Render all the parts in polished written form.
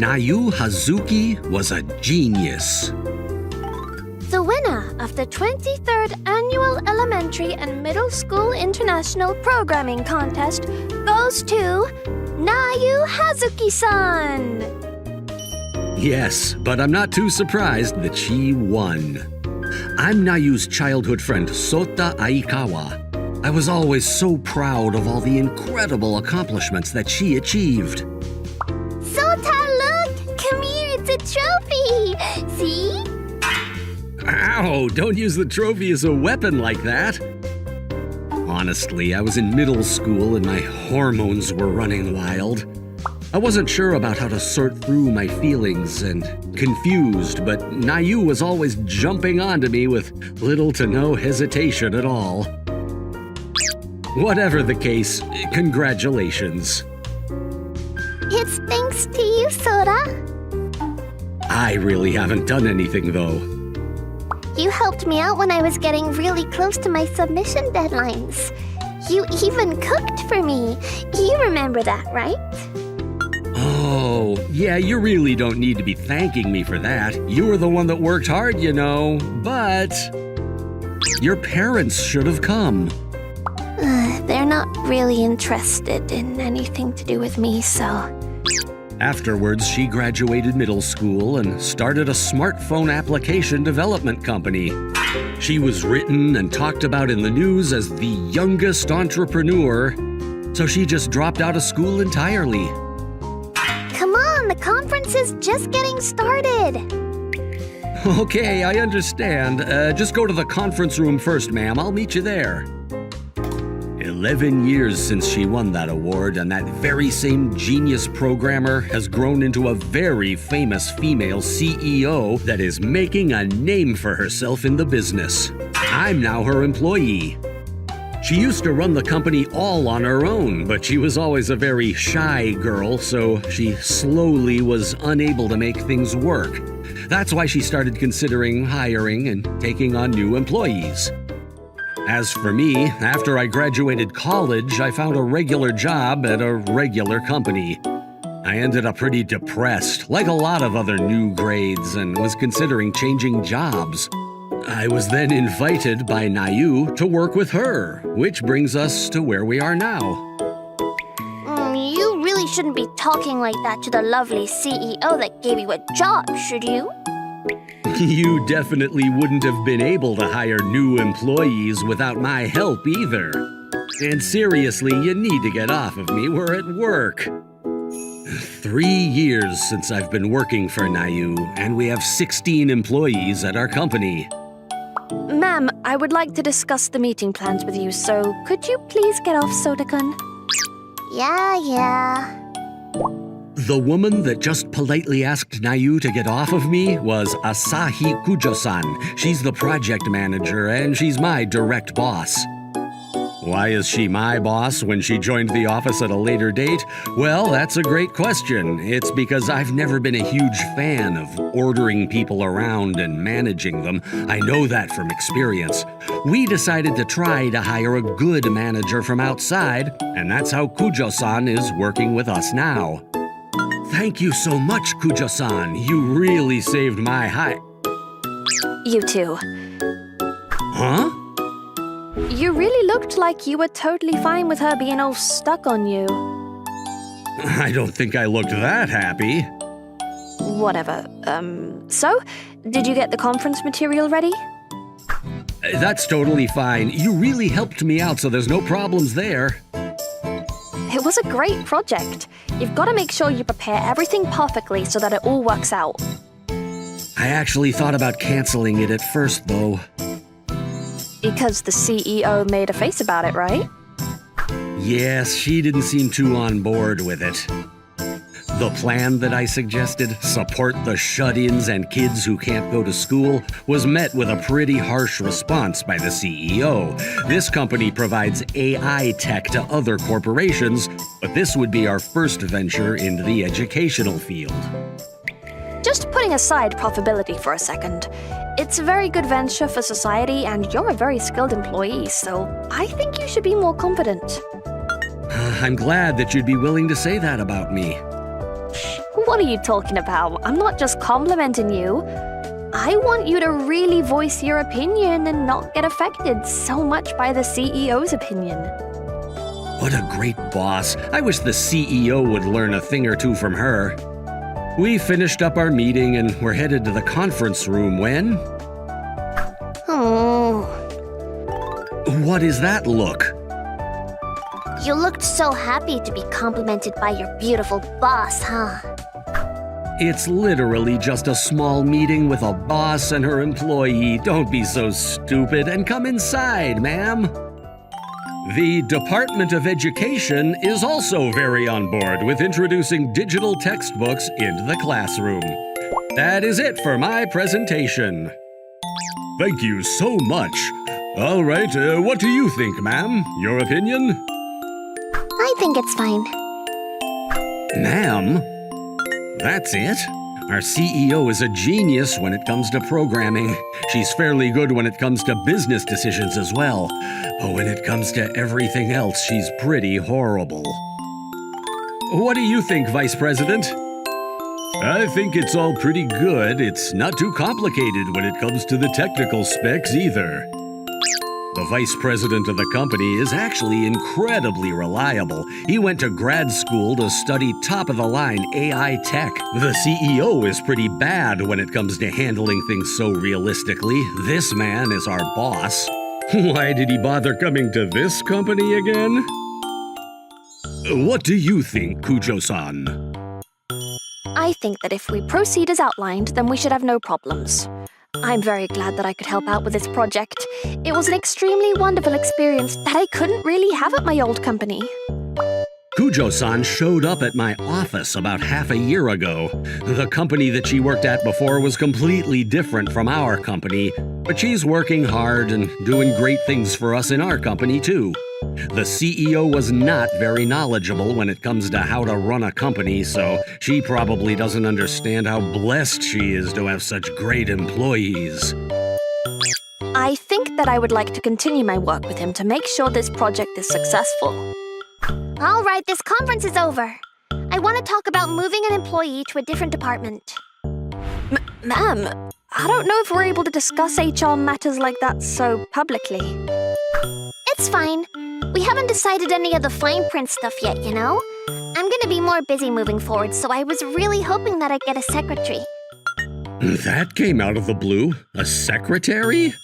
Nayu Hazuki was a genius. The winner of the 23rd Annual Elementary and Middle School International Programming Contest goes to Nayu Hazuki-san. Yes, but I'm not too surprised that she won. I'm Nayu's childhood friend, Sota Aikawa. I was always so proud of all the incredible accomplishments that she achieved. Sota, look! Come here, it's a trophy! See? Ow, don't use the trophy as a weapon like that. Honestly, I was in middle school and my hormones were running wild. I wasn't sure about how to sort through my feelings and confused, but Nayu was always jumping onto me with little to no hesitation at all. Whatever the case, congratulations. It's thanks to you, Sota. I really haven't done anything, though. You helped me out when I was getting really close to my submission deadlines. You even cooked for me. You remember that, right? Oh, yeah, you really don't need to be thanking me for that. You were the one that worked hard, you know. But your parents should have come. They're not really interested in anything to do with me, so... Afterwards, she graduated middle school and started a smartphone application development company. She was written and talked about in the news as the youngest entrepreneur, so she just dropped out of school entirely. Come on, the conference is just getting started. Okay, I understand. Just go to the conference room first, ma'am. I'll meet you there. 11 years since she won that award, and that very same genius programmer has grown into a very famous female CEO that is making a name for herself in the business. I'm now her employee. She used to run the company all on her own, but she was always a very shy girl, so she slowly was unable to make things work. That's why she started considering hiring and taking on new employees. As for me, after I graduated college, I found a regular job at a regular company. I ended up pretty depressed, like a lot of other new grades, and was considering changing jobs. I was then invited by Nayu to work with her, which brings us to where we are now. You really shouldn't be talking like that to the lovely CEO that gave you a job, should you? You definitely wouldn't have been able to hire new employees without my help either. And seriously, you need to get off of me. We're at work. 3 years since I've been working for Nayu, and we have 16 employees at our company. Ma'am, I would like to discuss the meeting plans with you, so could you please get off, Sota-kun? Yeah. The woman that just politely asked Nayu to get off of me was Asahi Kujo-san. She's the project manager, and she's my direct boss. Why is she my boss when she joined the office at a later date? Well, that's a great question. It's because I've never been a huge fan of ordering people around and managing them. I know that from experience. We decided to try to hire a good manager from outside, and that's how Kujo-san is working with us now. Thank you so much, Kujo-san. You really saved my You too. Huh? You really looked like you were totally fine with her being all stuck on you. I don't think I looked that happy. Whatever. So? Did you get the conference material ready? That's totally fine. You really helped me out, so there's no problems there. It was a great project. You've got to make sure you prepare everything perfectly so that it all works out. I actually thought about canceling it at first, though. Because the CEO made a face about it, right? Yes, she didn't seem too on board with it. The plan that I suggested, support the shut-ins and kids who can't go to school, was met with a pretty harsh response by the CEO. This company provides AI tech to other corporations, but this would be our first venture into the educational field. Just putting aside profitability for a second, it's a very good venture for society and you're a very skilled employee, so I think you should be more confident. I'm glad that you'd be willing to say that about me. What are you talking about? I'm not just complimenting you. I want you to really voice your opinion and not get affected so much by the CEO's opinion. What a great boss. I wish the CEO would learn a thing or two from her. We finished up our meeting and were headed to the conference room when... Oh, What is that look? you looked so happy to be complimented by your beautiful boss, huh? It's literally just a small meeting with a boss and her employee. Don't be so stupid and come inside, ma'am. The Department of Education is also very on board with introducing digital textbooks into the classroom. That is it for my presentation. Thank you so much. All right, what do you think, ma'am? Your opinion? I think it's fine. Ma'am? That's it? Our CEO is a genius when it comes to programming. She's fairly good when it comes to business decisions as well. But when it comes to everything else, she's pretty horrible. What do you think, Vice President? I think it's all pretty good. It's not too complicated when it comes to the technical specs either. The vice president of the company is actually incredibly reliable. He went to grad school to study top-of-the-line AI tech. The CEO is pretty bad when it comes to handling things so realistically. This man is our boss. Why did he bother coming to this company again? What do you think, Kujo-san? I think that if we proceed as outlined, then we should have no problems. I'm very glad that I could help out with this project. It was an extremely wonderful experience that I couldn't really have at my old company. Kujo-san showed up at my office about half a year ago. The company that she worked at before was completely different from our company, but she's working hard and doing great things for us in our company too. The CEO was not very knowledgeable when it comes to how to run a company, so she probably doesn't understand how blessed she is to have such great employees. I think that I would like to continue my work with him to make sure this project is successful. All right, this conference is over. I want to talk about moving an employee to a different department. Ma'am, I don't know if we're able to discuss HR matters like that so publicly. It's fine. We haven't decided any of the fine print stuff yet, you know? I'm gonna be more busy moving forward, so I was really hoping that I'd get a secretary. That came out of the blue. A secretary?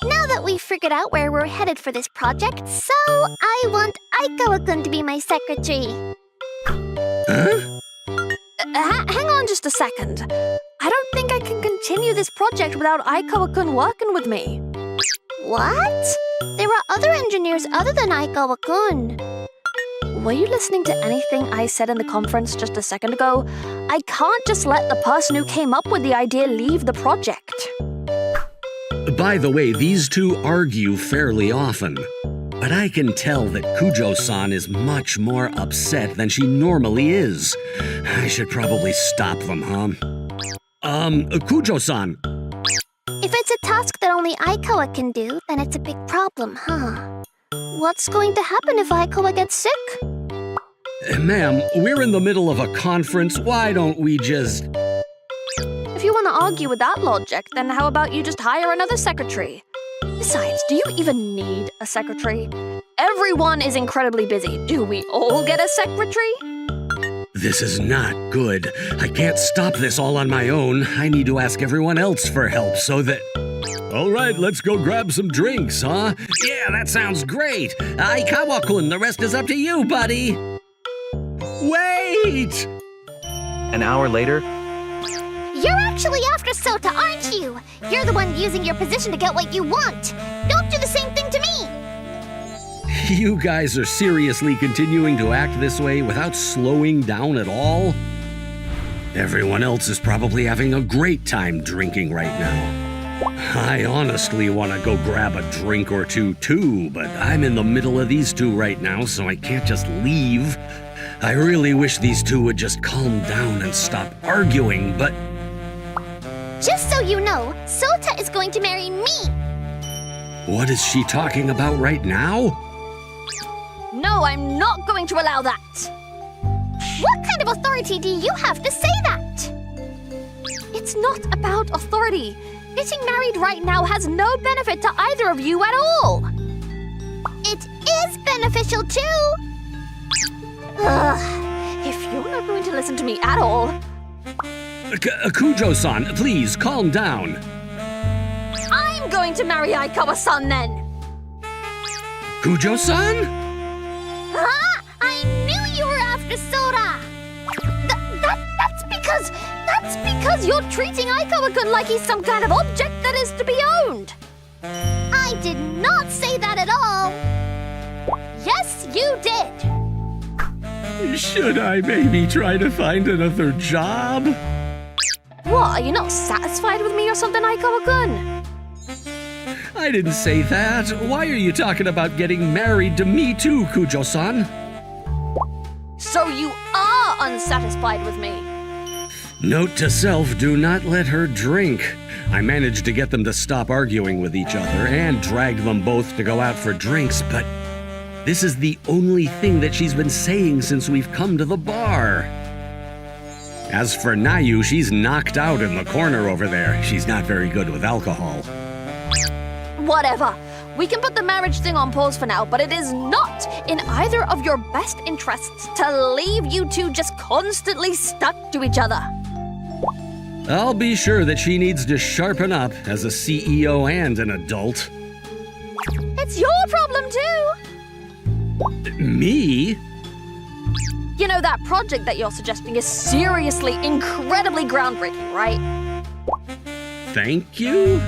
Now that we've figured out where we're headed for this project, so I want Aikawa-kun to be my secretary. Huh? Hang on just a second. I don't think I can continue this project without Aikawa-kun working with me. What? There are other engineers other than Aikawa-kun. Were you listening to anything I said in the conference just a second ago? I can't just let the person who came up with the idea leave the project. By the way, these two argue fairly often. But I can tell that Kujo-san is much more upset than she normally is. I should probably stop them, huh? Kujo-san. If it's a task that only Aikawa can do, then it's a big problem, huh? What's going to happen if Aikawa gets sick? Ma'am, we're in the middle of a conference. Why don't we just... If you want to argue with that logic, then how about you just hire another secretary? Besides, do you even need a secretary? Everyone is incredibly busy. Do we all get a secretary? This is not good. I can't stop this all on my own. I need to ask everyone else for help so that... All right, let's go grab some drinks, huh? Yeah, that sounds great. Aikawa-kun, the rest is up to you, buddy. Wait! An hour later, You're actually after Sota, aren't you? You're the one using your position to get what you want. Don't do the same thing to me. You guys are seriously continuing to act this way without slowing down at all? Everyone else is probably having a great time drinking right now. I honestly want to go grab a drink or two too, but I'm in the middle of these two right now, so I can't just leave. I really wish these two would just calm down and stop arguing, but... Just so you know, Sota is going to marry me. What is she talking about right now? No, I'm not going to allow that. What kind of authority do you have to say that? It's not about authority. Getting married right now has no benefit to either of you at all. It is beneficial too. Ugh, if you're not going to listen to me at all, Kujo-san, please calm down. I'm going to marry Aikawa-san then. Kujo-san? Huh? I knew you were after Sora. That's because you're treating Aikawa-kun like he's some kind of object that is to be owned. I did not say that at all. Yes, you did. Should I maybe try to find another job? What, are you not satisfied with me or something, Aikawa-kun? I didn't say that. Why are you talking about getting married to me too, Kujo-san? So you are unsatisfied with me. Note to self, do not let her drink. I managed to get them to stop arguing with each other and dragged them both to go out for drinks, but this is the only thing that she's been saying since we've come to the bar. As for Nayu, she's knocked out in the corner over there. She's not very good with alcohol. Whatever. We can put the marriage thing on pause for now, but it is not in either of your best interests to leave you two just constantly stuck to each other. I'll be sure that she needs to sharpen up as a CEO and an adult. It's your problem too. Me? You know, that project that you're suggesting is seriously incredibly groundbreaking, right? Thank you?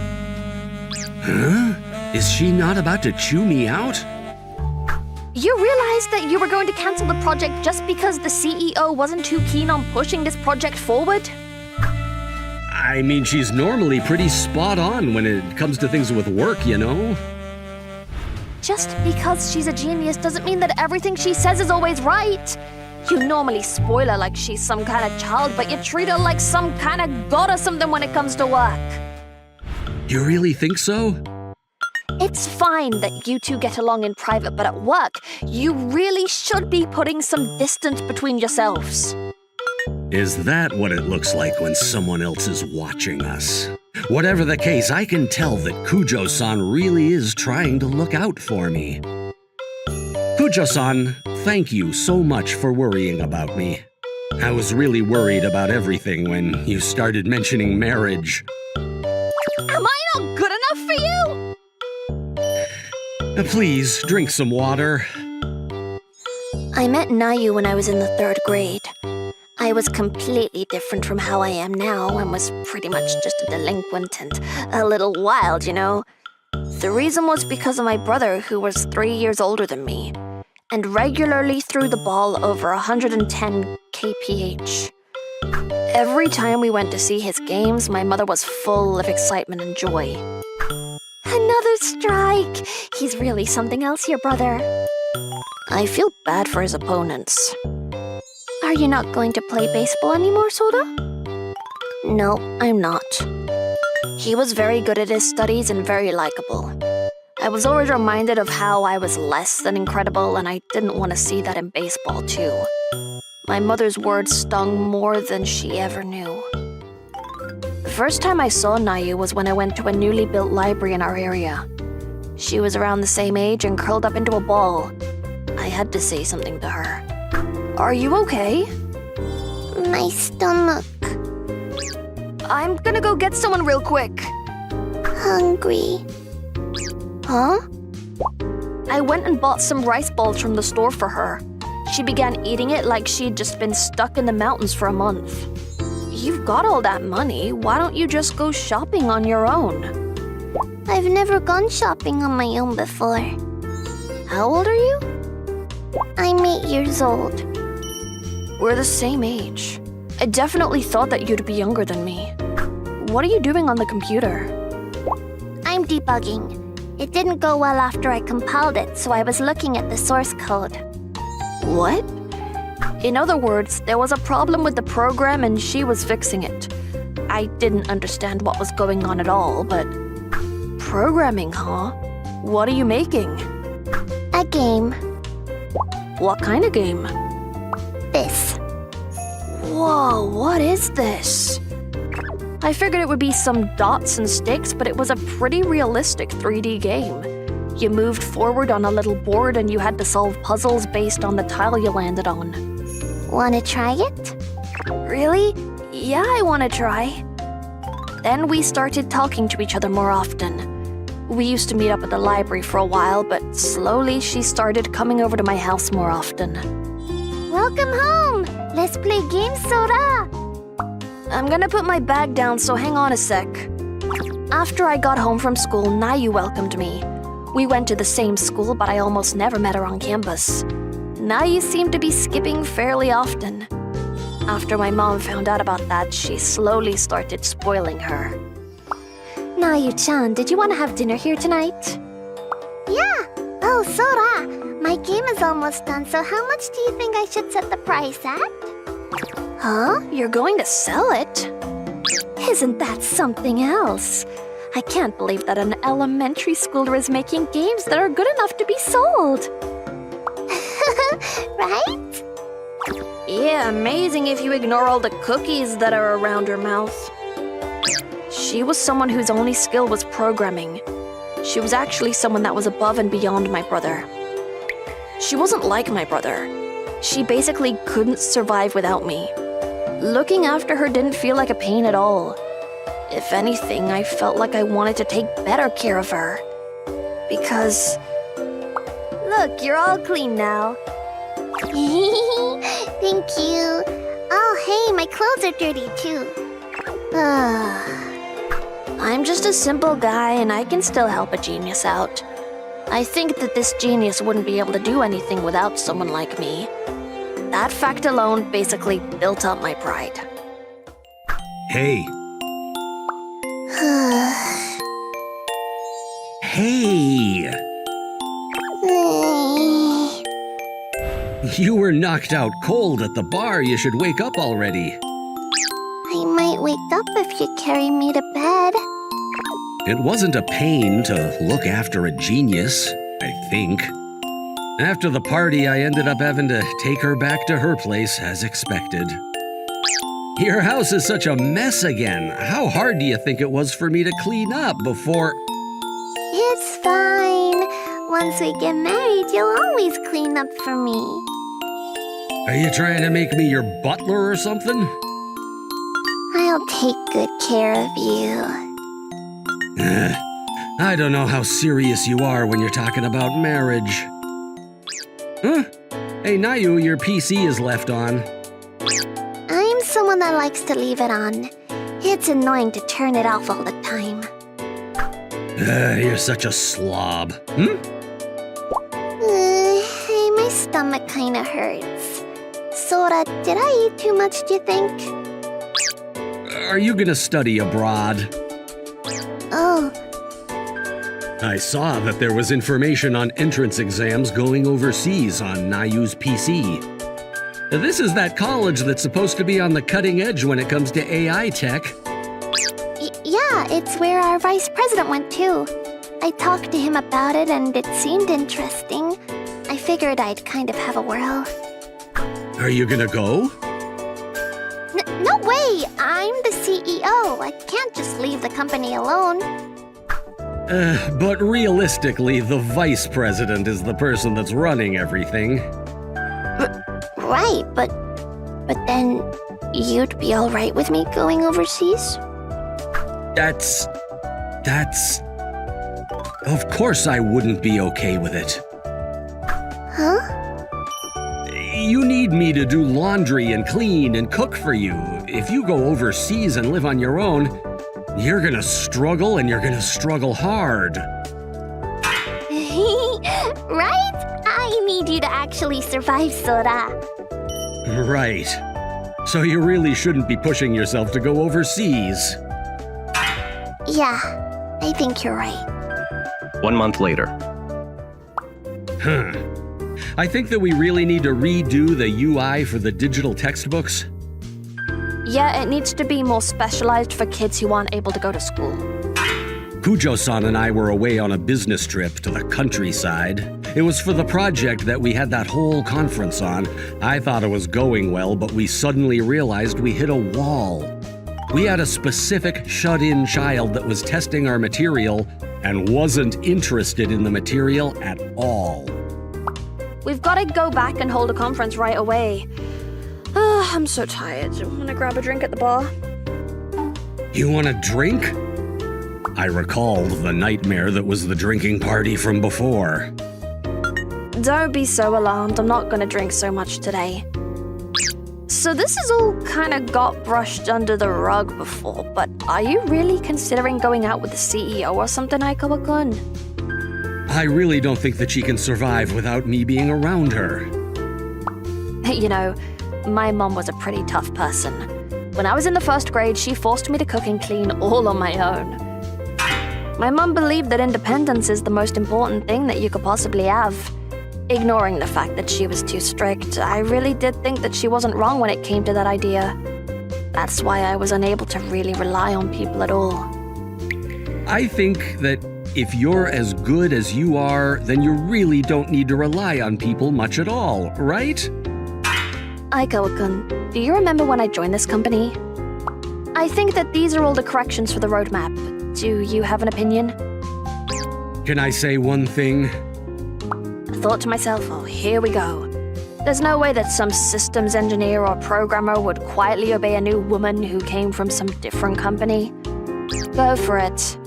Huh? Is she not about to chew me out? You realized that you were going to cancel the project just because the CEO wasn't too keen on pushing this project forward? I mean, she's normally pretty spot on when it comes to things with work, you know? Just because she's a genius doesn't mean that everything she says is always right. You normally spoil her like she's some kind of child, but you treat her like some kind of god or something when it comes to work. You really think so? It's fine that you two get along in private, but at work, you really should be putting some distance between yourselves. Is that what it looks like when someone else is watching us? Whatever the case, I can tell that Kujo-san really is trying to look out for me. Kujo-san, thank you so much for worrying about me. I was really worried about everything when you started mentioning marriage. Am I not good enough for you? Please, drink some water. I met Nayu when I was in the 3rd grade. I was completely different from how I am now and was pretty much just a delinquent and a little wild, you know. The reason was because of my brother, who was 3 years older than me, and regularly threw the ball over 110 kph. Every time we went to see his games, my mother was full of excitement and joy. Another strike! He's really something else, your brother. I feel bad for his opponents. Are you not going to play baseball anymore, Soda? No, I'm not. He was very good at his studies and very likable. I was always reminded of how I was less than incredible, and I didn't want to see that in baseball, too. My mother's words stung more than she ever knew. The first time I saw Nayu was when I went to a newly built library in our area. She was around the same age and curled up into a ball. I had to say something to her. Are you okay? My stomach. I'm gonna go get someone real quick. Hungry. Huh? I went and bought some rice balls from the store for her. She began eating it like she'd just been stuck in the mountains for a month. You've got all that money. Why don't you just go shopping on your own? I've never gone shopping on my own before. How old are you? I'm 8 years old. We're the same age. I definitely thought that you'd be younger than me. What are you doing on the computer? I'm debugging. It didn't go well after I compiled it, so I was looking at the source code. What? In other words, there was a problem with the program and she was fixing it. I didn't understand what was going on at all, but... Programming, huh? What are you making? A game. What kind of game? This. Whoa, what is this? I figured it would be some dots and sticks, but it was a pretty realistic 3D game. You moved forward on a little board and you had to solve puzzles based on the tile you landed on. Wanna try it? Really? Yeah, I want to try. Then we started talking to each other more often. We used to meet up at the library for a while, but slowly she started coming over to my house more often. Welcome home! Let's play games, Sora! I'm gonna put my bag down, so hang on a sec. After I got home from school, Nayu welcomed me. We went to the same school, but I almost never met her on campus. Nayu seemed to be skipping fairly often. After my mom found out about that, she slowly started spoiling her. Nayu-chan, did you want to have dinner here tonight? Yeah! Oh, Sora! My game is almost done, so how much do you think I should set the price at? Huh? You're going to sell it? Isn't that something else? I can't believe that an elementary schooler is making games that are good enough to be sold. Right? Yeah, amazing if you ignore all the cookies that are around her mouth. She was someone whose only skill was programming. She was actually someone that was above and beyond my brother. She wasn't like my brother. She basically couldn't survive without me. Looking after her didn't feel like a pain at all. If anything, I felt like I wanted to take better care of her. Because... Look, you're all clean now. Thank you. Oh, hey, my clothes are dirty too. I'm just a simple guy and I can still help a genius out. I think that this genius wouldn't be able to do anything without someone like me. That fact alone basically built up my pride. Hey. Hey! You were knocked out cold at the bar. You should wake up already. I might wake up if you carry me to bed. It wasn't a pain to look after a genius, I think. After the party, I ended up having to take her back to her place as expected. Your house is such a mess again. How hard do you think it was for me to clean up before... It's fine. Once we get married, you'll always clean up for me. Are you trying to make me your butler or something? I'll take good care of you. I don't know how serious you are when you're talking about marriage. Huh? Hey, Nayu, your PC is left on. I'm someone that likes to leave it on. It's annoying to turn it off all the time. You're such a slob. Hey, my stomach kinda hurts. Sora, did I eat too much, do you think? Are you gonna study abroad? Oh, I saw that there was information on entrance exams going overseas on Nayu's PC. This is that college that's supposed to be on the cutting edge when it comes to AI tech. yeah, it's where our vice president went too. I talked to him about it and it seemed interesting. I figured I'd kind of have a whirl. Are you gonna go? No way! I'm the CEO. I can't just leave the company alone. But realistically, the vice president is the person that's running everything. Right, but then you'd be all right with me going overseas? That's... Of course I wouldn't be okay with it. Huh? You need me to do laundry and clean and cook for you. If you go overseas and live on your own, you're gonna struggle and you're gonna struggle hard. Right? I need you to actually survive, Sora. Right. So you really shouldn't be pushing yourself to go overseas. Yeah, I think you're right. 1 month later. I think that we really need to redo the UI for the digital textbooks. Yeah, it needs to be more specialized for kids who aren't able to go to school. Kujo-san and I were away on a business trip to the countryside. It was for the project that we had that whole conference on. I thought it was going well, but we suddenly realized we hit a wall. We had a specific shut-in child that was testing our material and wasn't interested in the material at all. We've got to go back and hold a conference right away. I'm so tired. I'm gonna grab a drink at the bar. You want a drink? I recalled the nightmare that was the drinking party from before. Don't be so alarmed. I'm not gonna drink so much today. So this has all kind of got brushed under the rug before, but are you really considering going out with the CEO or something, Aikawa-kun? I really don't think that she can survive without me being around her. You know, my mom was a pretty tough person. When I was in the first grade, she forced me to cook and clean all on my own. My mom believed that independence is the most important thing that you could possibly have. Ignoring the fact that she was too strict, I really did think that she wasn't wrong when it came to that idea. That's why I was unable to really rely on people at all. I think that if you're as good as you are, then you really don't need to rely on people much at all, right? Aikawa-kun, do you remember when I joined this company? I think that these are all the corrections for the roadmap. Do you have an opinion? Can I say one thing? I thought to myself, oh, here we go. There's no way that some systems engineer or programmer would quietly obey a new woman who came from some different company. Go for it.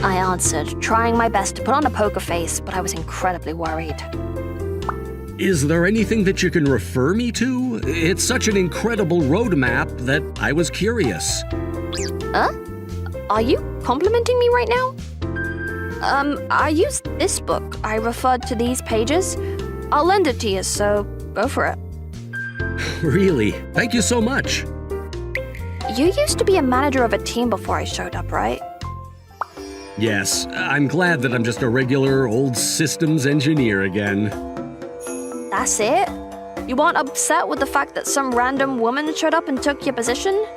I answered, trying my best to put on a poker face, but I was incredibly worried. Is there anything that you can refer me to? It's such an incredible roadmap that I was curious. Are you complimenting me right now? I used this book. I referred to these pages. I'll lend it to you, so go for it. Really? Thank you so much. You used to be a manager of a team before I showed up, right? Yes, I'm glad that I'm just a regular old systems engineer again. That's it? You weren't upset with the fact that some random woman showed up and took your position?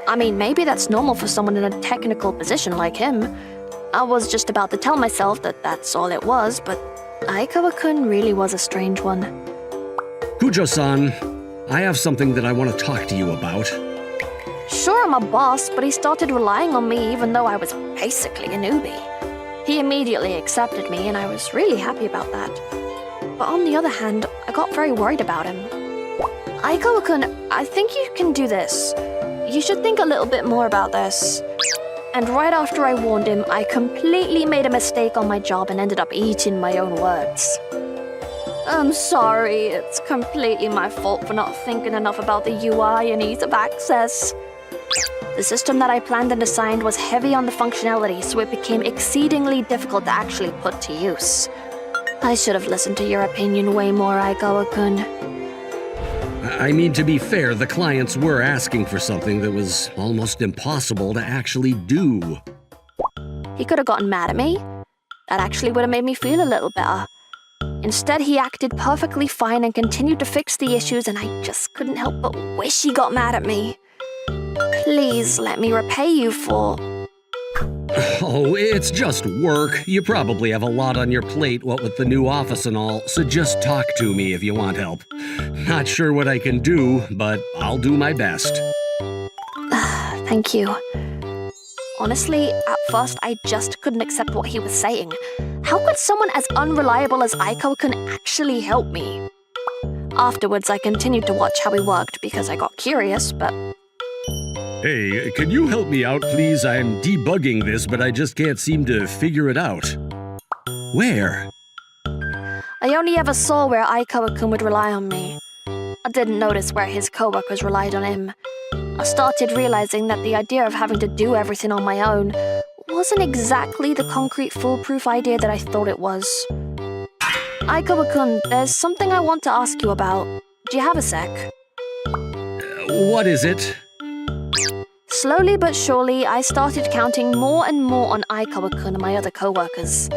I mean, maybe that's normal for someone in a technical position like him. I was just about to tell myself that that's all it was, but Aikawa-kun really was a strange one. Kujo-san, I have something that I want to talk to you about. Sure, I'm a boss, but he started relying on me even though I was basically a newbie. He immediately accepted me, and I was really happy about that. But on the other hand, I got very worried about him. Aikawa-kun, I think you can do this. You should think a little bit more about this. And right after I warned him, I completely made a mistake on my job and ended up eating my own words. I'm sorry, it's completely my fault for not thinking enough about the UI and ease of access. The system that I planned and designed was heavy on the functionality, so it became exceedingly difficult to actually put to use. I should have listened to your opinion way more, Aikawa-kun. I mean, to be fair, the clients were asking for something that was almost impossible to actually do. He could have gotten mad at me. That actually would have made me feel a little better. Instead, he acted perfectly fine and continued to fix the issues, and I just couldn't help but wish he got mad at me. Please let me repay you for... Oh, it's just work. You probably have a lot on your plate, what with the new office and all, so just talk to me if you want help. Not sure what I can do, but I'll do my best. Thank you. Honestly, at first I just couldn't accept what he was saying. How could someone as unreliable as Aikawa-kun actually help me? Afterwards, I continued to watch how he worked because I got curious, but... Hey, can you help me out, please? I'm debugging this, but I just can't seem to figure it out. Where? I only ever saw where Aikawa-kun would rely on me. I didn't notice where his coworkers relied on him. I started realizing that the idea of having to do everything on my own wasn't exactly the concrete foolproof idea that I thought it was. Aikawa-kun, there's something I want to ask you about. Do you have a sec? What is it? Slowly but surely, I started counting more and more on Aikawa-kun and my other coworkers.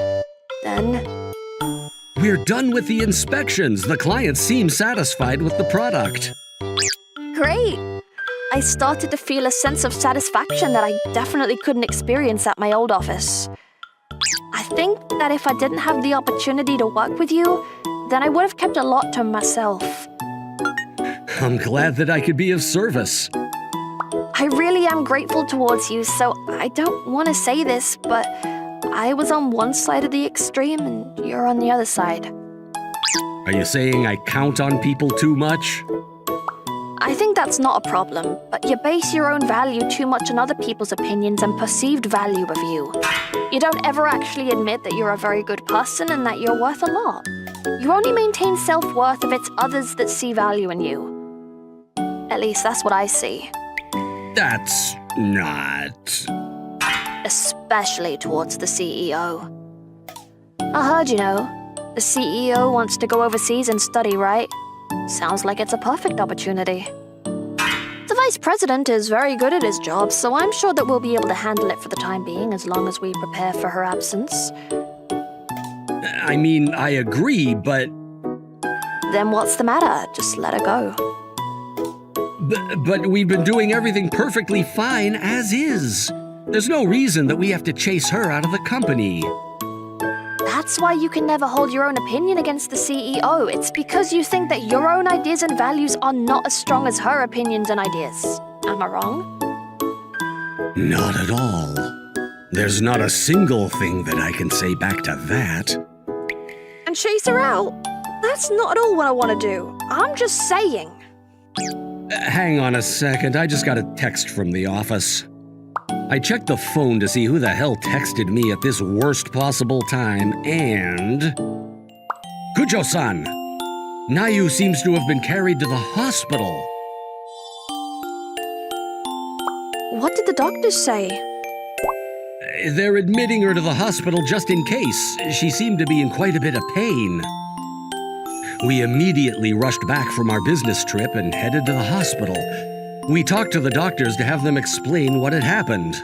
Then... We're done with the inspections. The clients seem satisfied with the product. Great! I started to feel a sense of satisfaction that I definitely couldn't experience at my old office. I think that if I didn't have the opportunity to work with you, then I would have kept a lot to myself. I'm glad that I could be of service. I really am grateful towards you, so I don't want to say this, but I was on one side of the extreme and you're on the other side. Are you saying I count on people too much? I think that's not a problem, but you base your own value too much on other people's opinions and perceived value of you. You don't ever actually admit that you're a very good person and that you're worth a lot. You only maintain self-worth if it's others that see value in you. At least that's what I see. That's not... Especially towards the CEO. I heard, the CEO wants to go overseas and study, right? Sounds like it's a perfect opportunity. The vice president is very good at his job, so I'm sure that we'll be able to handle it for the time being as long as we prepare for her absence. I mean, I agree, but... Then what's the matter? Just let her go. But we've been doing everything perfectly fine as is. There's no reason that we have to chase her out of the company. That's why you can never hold your own opinion against the CEO. It's because you think that your own ideas and values are not as strong as her opinions and ideas. Am I wrong? Not at all. There's not a single thing that I can say back to that. And chase her out? That's not at all what I want to do. I'm just saying. Hang on a second, I just got a text from the office. I checked the phone to see who the hell texted me at this worst possible time, and... Kujo-san! Nayu seems to have been carried to the hospital. What did the doctors say? They're admitting her to the hospital just in case. She seemed to be in quite a bit of pain. We immediately rushed back from our business trip and headed to the hospital. We talked to the doctors to have them explain what had happened.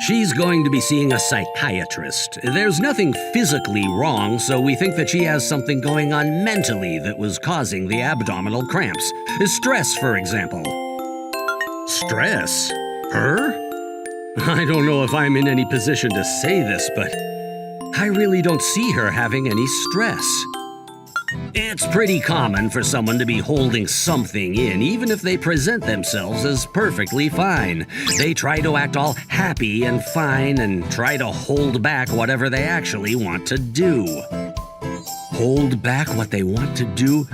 She's going to be seeing a psychiatrist. There's nothing physically wrong, so we think that she has something going on mentally that was causing the abdominal cramps. Stress, for example. Stress? Her? I don't know if I'm in any position to say this, but I really don't see her having any stress. It's pretty common for someone to be holding something in, even if they present themselves as perfectly fine. They try to act all happy and fine and try to hold back whatever they actually want to do. Hold back what they want to do?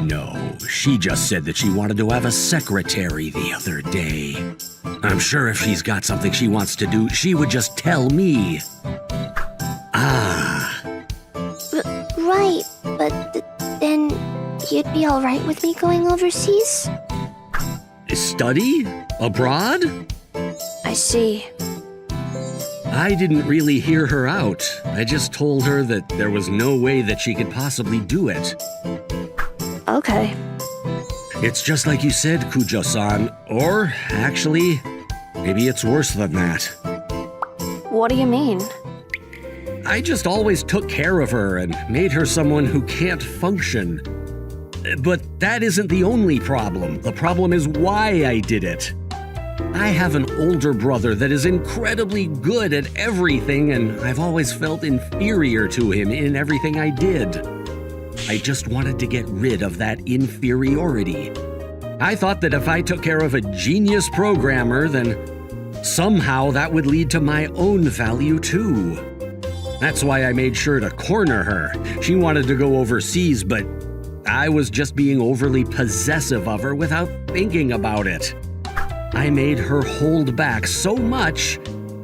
No, she just said that she wanted to have a secretary the other day. I'm sure if she's got something she wants to do, she would just tell me. Right, but then you'd be all right with me going overseas? Study? Abroad? I see. I didn't really hear her out. I just told her that there was no way that she could possibly do it. Okay. It's just like you said, Kujo-san. Or, actually, maybe it's worse than that. What do you mean? I just always took care of her and made her someone who can't function. But that isn't the only problem. The problem is why I did it. I have an older brother that is incredibly good at everything, and I've always felt inferior to him in everything I did. I just wanted to get rid of that inferiority. I thought that if I took care of a genius programmer, then somehow that would lead to my own value too. That's why I made sure to corner her. She wanted to go overseas, but I was just being overly possessive of her without thinking about it. I made her hold back so much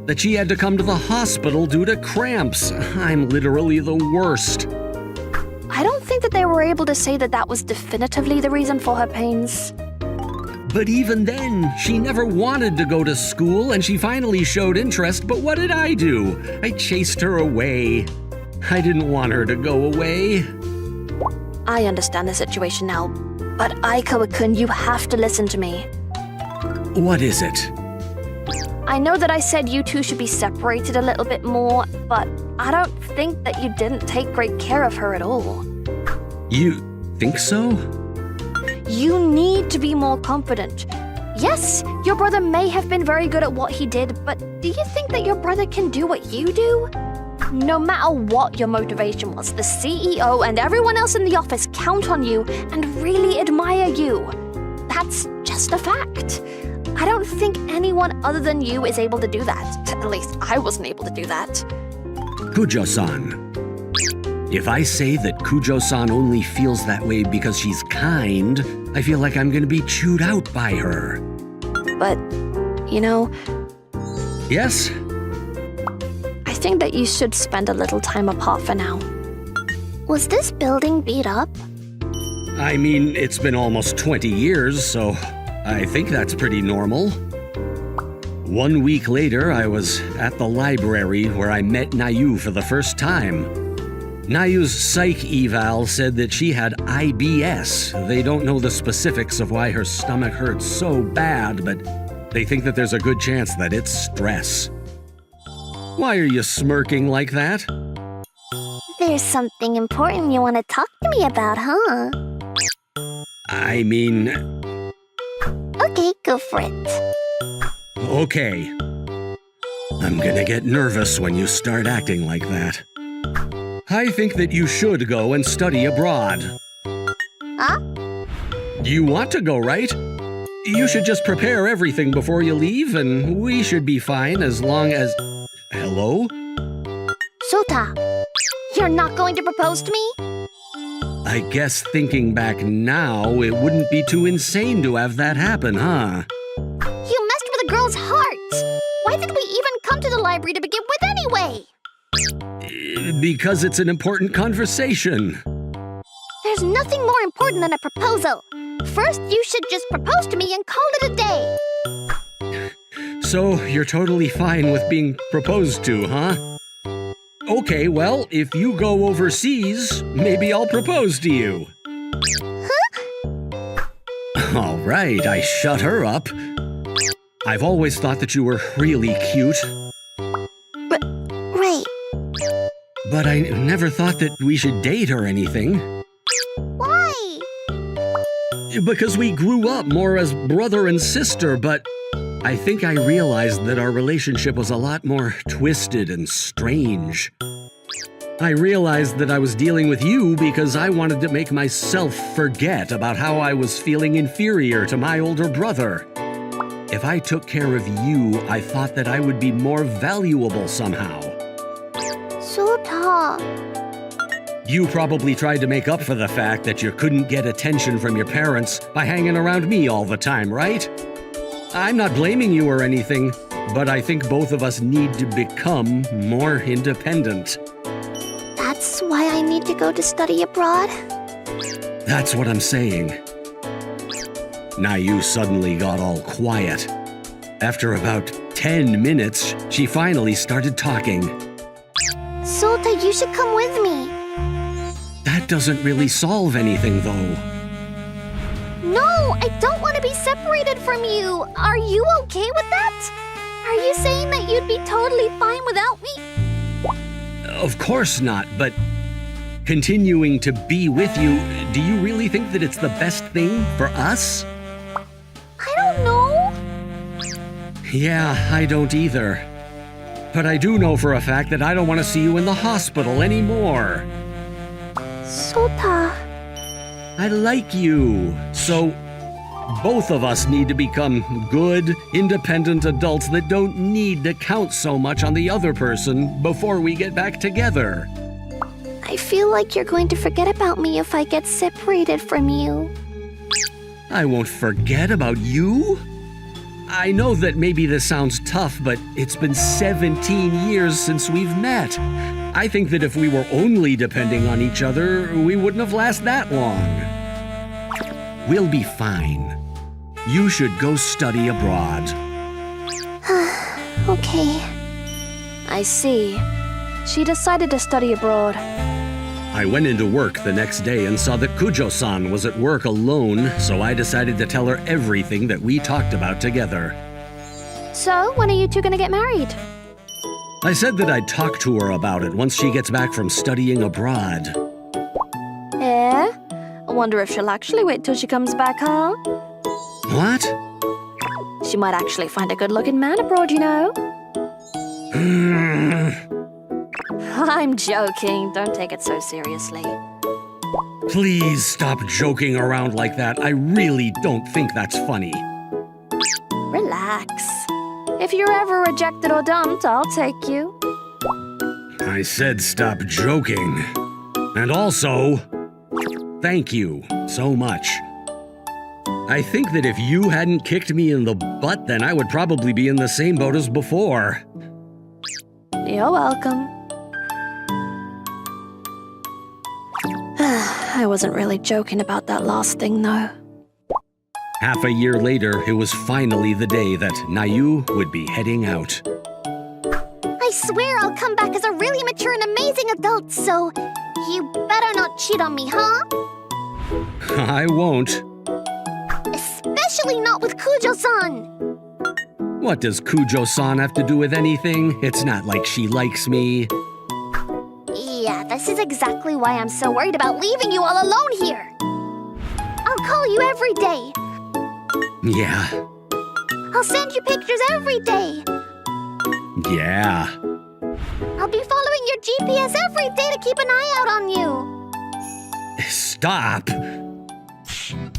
that she had to come to the hospital due to cramps. I'm literally the worst. I don't think that they were able to say that that was definitively the reason for her pains. But even then, she never wanted to go to school, and she finally showed interest, but what did I do? I chased her away. I didn't want her to go away. I understand the situation now, but Aikawa-kun, you have to listen to me. What is it? I know that I said you two should be separated a little bit more, but I don't think that you didn't take great care of her at all. You think so? You need to be more confident. Yes, your brother may have been very good at what he did, but do you think that your brother can do what you do? No matter what your motivation was, the CEO and everyone else in the office count on you and really admire you. That's just a fact. I don't think anyone other than you is able to do that. At least I wasn't able to do that. Kujo-san. If I say that Kujo-san only feels that way because she's kind, I feel like I'm gonna be chewed out by her. But, you know, Yes? I think that you should spend a little time apart for now. Was this building beat up? I mean, it's been almost 20 years, so I think that's pretty normal. 1 week later, I was at the library where I met Nayu for the first time. Nayu's psych eval said that she had IBS. They don't know the specifics of why her stomach hurts so bad, but they think that there's a good chance that it's stress. Why are you smirking like that? There's something important you want to talk to me about, huh? I mean, Okay, go for it. okay. I'm gonna get nervous when you start acting like that. I think that you should go and study abroad. Huh? You want to go, right? You should just prepare everything before you leave, and we should be fine as long as... Hello? Sota, you're not going to propose to me? I guess thinking back now, it wouldn't be too insane to have that happen, huh? You messed with a girl's heart. Why did we even come to the library to begin with anyway? Because it's an important conversation. There's nothing more important than a proposal. First, you should just propose to me and call it a day. So, you're totally fine with being proposed to, huh? Okay, well, if you go overseas, maybe I'll propose to you. All right, I shut her up. I've always thought that you were really cute, Right. but I never thought that we should date or anything. Why? Because we grew up more as brother and sister, but I think I realized that our relationship was a lot more twisted and strange. I realized that I was dealing with you because I wanted to make myself forget about how I was feeling inferior to my older brother. If I took care of you, I thought that I would be more valuable somehow. Sota. You probably tried to make up for the fact that you couldn't get attention from your parents by hanging around me all the time, right? I'm not blaming you or anything, but I think both of us need to become more independent. That's why I need to go to study abroad? That's what I'm saying. Nayu suddenly got all quiet. After about 10 minutes, she finally started talking. Sota, you should come with me. That doesn't really solve anything, though. No, I don't want to be separated from you. Are you okay with that? Are you saying that you'd be totally fine without me? Of course not, but continuing to be with you, do you really think that it's the best thing for us? I don't know. Yeah, I don't either. But I do know for a fact that I don't want to see you in the hospital anymore. Sota. I like you, so both of us need to become good, independent adults that don't need to count so much on the other person before we get back together. I feel like you're going to forget about me if I get separated from you. I won't forget about you. I know that maybe this sounds tough, but it's been 17 years since we've met. I think that if we were only depending on each other, we wouldn't have lasted that long. We'll be fine. You should go study abroad. Okay. I see. She decided to study abroad. I went into work the next day and saw that Kujo-san was at work alone, so I decided to tell her everything that we talked about together. So, when are you two gonna get married? I said that I'd talk to her about it once she gets back from studying abroad. Eh? I wonder if she'll actually wait till she comes back, huh? What? She might actually find a good-looking man abroad, you know. I'm joking. Don't take it so seriously. Please stop joking around like that. I really don't think that's funny. Relax. If you're ever rejected or dumped, I'll take you. I said stop joking. And also, thank you so much. I think that if you hadn't kicked me in the butt, then I would probably be in the same boat as before. You're welcome. I wasn't really joking about that last thing, though. Half a year later, it was finally the day that Nayu would be heading out. I swear I'll come back as a really mature and amazing adult, so you better not cheat on me, huh? I won't. Especially not with Kujo-san. What does Kujo-san have to do with anything? It's not like she likes me. Yeah, this is exactly why I'm so worried about leaving you all alone here. I'll call you every day. Yeah. I'll send you pictures every day. Yeah. I'll be following your GPS every day to keep an eye out on you. Stop.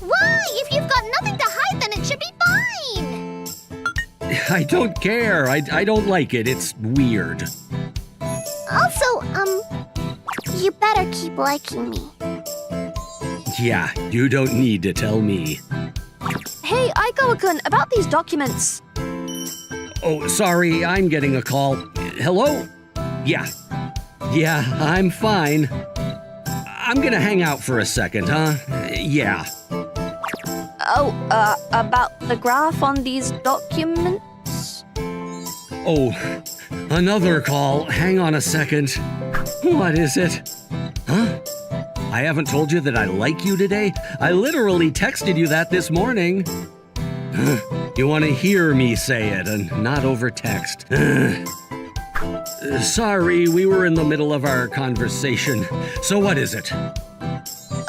Why? If you've got nothing to hide, then it should be fine. I don't care. I don't like it. It's weird. Also, you better keep liking me. Yeah, you don't need to tell me. Hey, Aikawa-kun, about these documents. Oh, sorry, I'm getting a call. Hello? Yeah. Yeah, I'm fine. I'm gonna hang out for a second, huh? Yeah. Oh, about the graph on these documents? Oh, another call. Hang on a second. What is it? Huh? I haven't told you that I like you today? I literally texted you that this morning. You want to hear me say it and not over text. Sorry, we were in the middle of our conversation. So what is it?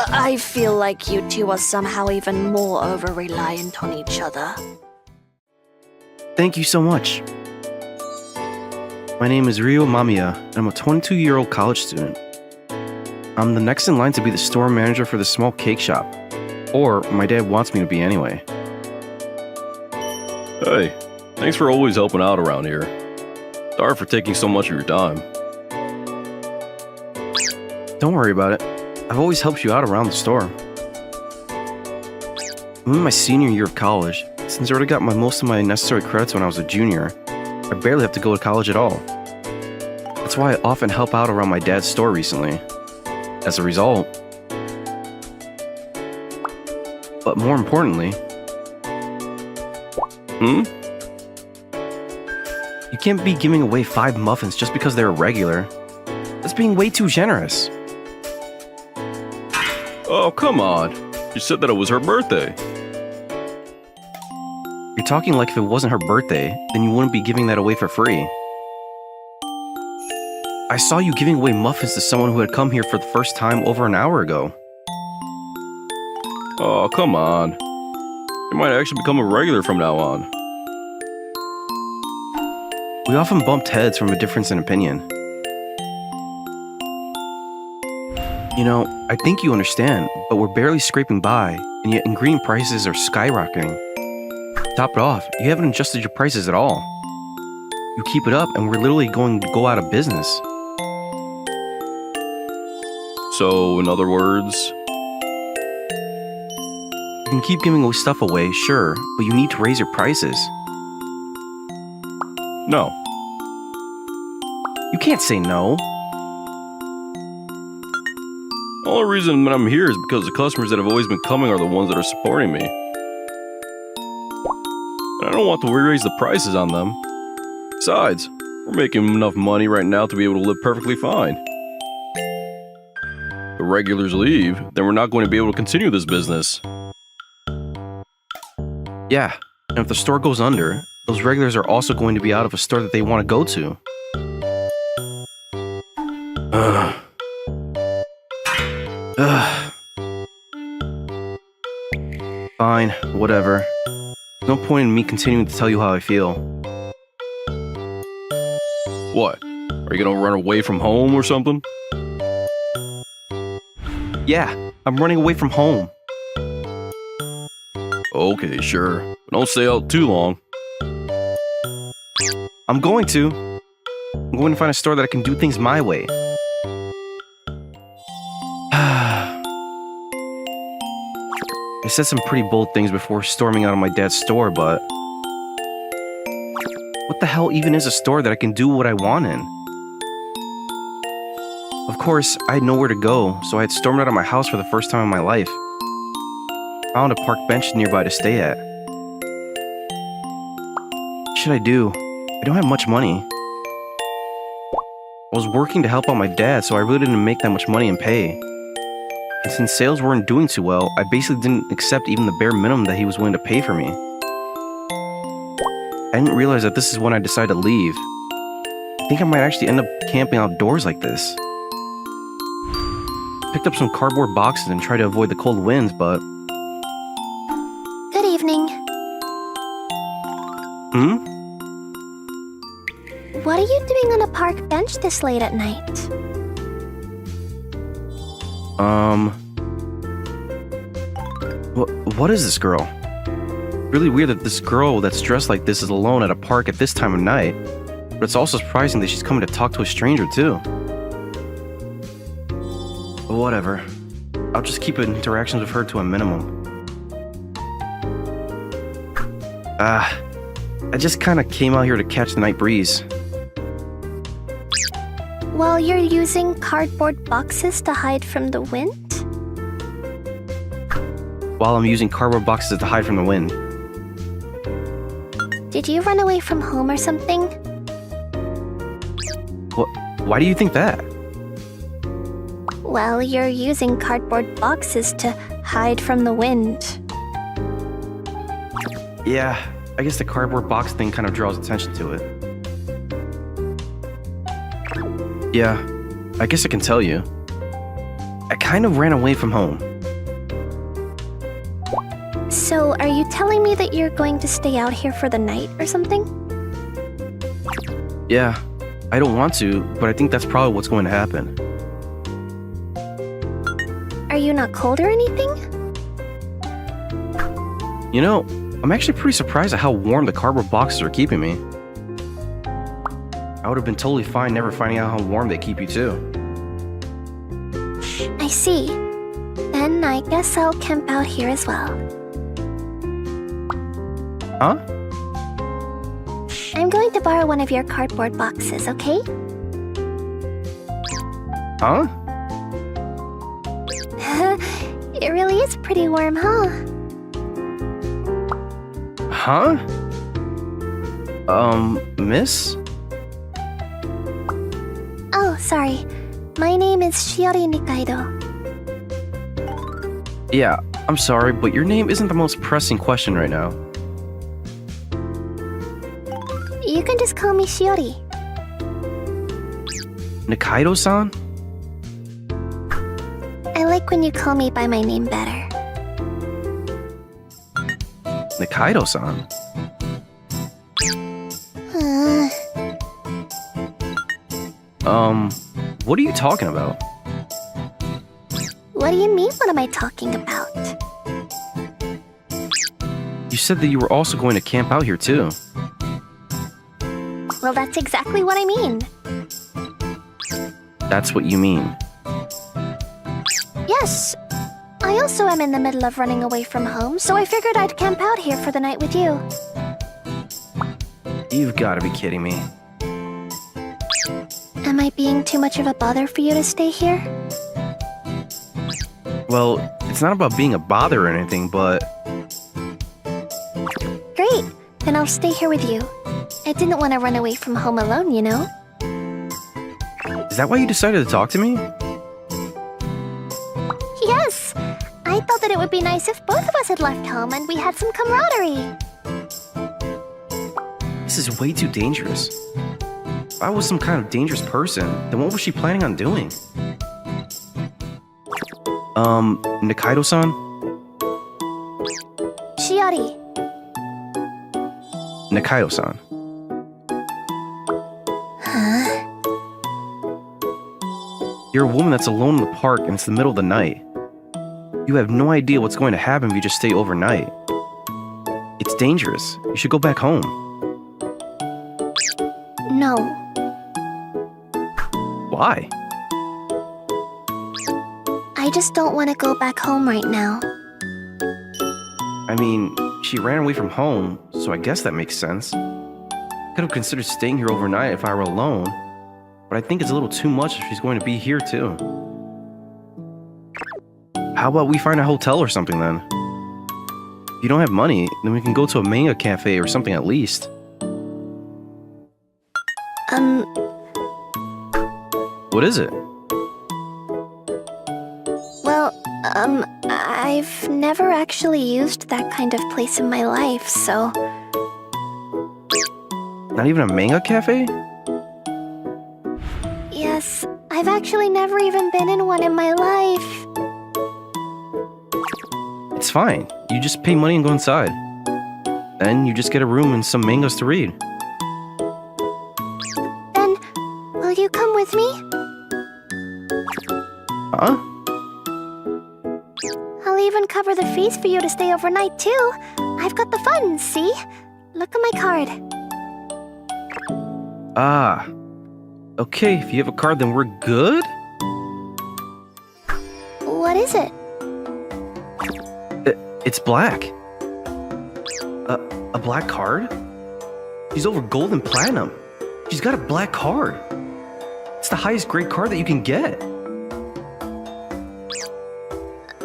I feel like you two are somehow even more over-reliant on each other. Thank you so much. My name is Ryo Mamiya, and I'm a 22-year-old college student. I'm the next in line to be the store manager for the small cake shop. Or my dad wants me to be anyway. Hey, thanks for always helping out around here. Sorry for taking so much of your time. Don't worry about it. I've always helped you out around the store. I'm in my senior year of college. Since I already got most of my necessary credits when I was a junior, I barely have to go to college at all. That's why I often help out around my dad's store recently. As a result, but more importantly, you can't be giving away 5 muffins just because they're regular. That's being way too generous. Oh, come on. You said that it was her birthday. You're talking like if it wasn't her birthday, then you wouldn't be giving that away for free. I saw you giving away muffins to someone who had come here for the first time over an hour ago. Oh, come on. You might actually become a regular from now on. We often bumped heads from a difference in opinion. You know, I think you understand, but we're barely scraping by, and yet ingredient prices are skyrocketing. Top it off, you haven't adjusted your prices at all. You keep it up, and we're literally going to go out of business. So, in other words, You can keep giving stuff away, sure, but you need to raise your prices. no. You can't say no. The only reason that I'm here is because the customers that have always been coming are the ones that are supporting me. And I don't want to raise the prices on them. Besides, we're making enough money right now to be able to live perfectly fine. If the regulars leave, then we're not going to be able to continue this business. Yeah, and if the store goes under, those regulars are also going to be out of a store that they want to go to. Fine, whatever. No point in me continuing to tell you how I feel. What? Are you gonna run away from home or something? Yeah, I'm running away from home. Okay, sure. But don't stay out too long. I'm going to. I'm going to find a store that I can do things my way. I said some pretty bold things before storming out of my dad's store, but what the hell even is a store that I can do what I want in? Of course, I had nowhere to go, so I had stormed out of my house for the first time in my life. Found a park bench nearby to stay at. What should I do? I don't have much money. I was working to help out my dad, so I really didn't make that much money in pay. And since sales weren't doing too well, I basically didn't accept even the bare minimum that he was willing to pay for me. I didn't realize that this is when I decided to leave. I think I might actually end up camping outdoors like this. Picked up some cardboard boxes and tried to avoid the cold winds, but... Good evening. Hmm? What are you doing on a park bench this late at night? What is this girl? Really weird that this girl that's dressed like this is alone at a park at this time of night, but it's also surprising that she's coming to talk to a stranger too. But whatever. I'll just keep interactions with her to a minimum. I just kinda came out here to catch the night breeze. While you're using cardboard boxes to hide from the wind? While I'm using cardboard boxes to hide from the wind. Did you run away from home or something? Why do you think that? Well, you're using cardboard boxes to hide from the wind. Yeah, I guess the cardboard box thing kind of draws attention to it. Yeah, I guess I can tell you. I kind of ran away from home. So, are you telling me that you're going to stay out here for the night or something? Yeah, I don't want to, but I think that's probably what's going to happen. Are you not cold or anything? You know, I'm actually pretty surprised at how warm the cardboard boxes are keeping me. I would have been totally fine never finding out how warm they keep you too. I see. Then I guess I'll camp out here as well. Huh? I'm going to borrow one of your cardboard boxes, okay? Huh? It really is pretty warm, huh? Huh? Miss? Oh, sorry. My name is Shiori Nikaido. Yeah, I'm sorry, but your name isn't the most pressing question right now. You can just call me Shiori. Nikaido-san? I like when you call me by my name better. Nikaido-san? What are you talking about? What do you mean, what am I talking about? You said that you were also going to camp out here too. Well, that's exactly what I mean. That's what you mean. Yes. I also am in the middle of running away from home, so I figured I'd camp out here for the night with you. You've got to be kidding me. Am I being too much of a bother for you to stay here? Well, it's not about being a bother or anything, but... Great. Then I'll stay here with you. I didn't want to run away from home alone, you know? Is that why you decided to talk to me? Yes! I thought that it would be nice if both of us had left home and we had some camaraderie. This is way too dangerous. If I was some kind of dangerous person, then what was she planning on doing? Nikaido-san? Shiori. Nikaido-san. Huh? You're a woman that's alone in the park and it's the middle of the night. You have no idea what's going to happen if you just stay overnight. It's dangerous. You should go back home. No. Why? I just don't want to go back home right now. I mean, she ran away from home, so I guess that makes sense. Could have considered staying here overnight if I were alone, but I think it's a little too much if she's going to be here too. How about we find a hotel or something then? If you don't have money, then we can go to a manga cafe or something at least. What is it? Well, I've never actually used that kind of place in my life, so... Not even a manga cafe? Yes, I've actually never even been in one in my life. It's fine. You just pay money and go inside. Then you just get a room and some mangas to read. Then, will you come with me? Huh? I'll even cover the fees for you to stay overnight, too. I've got the funds, see? Look at my card. Ah. Okay, if you have a card, then we're good? What is it? It's black. A black card? She's over gold and platinum. She's got a black card. It's the highest grade card that you can get.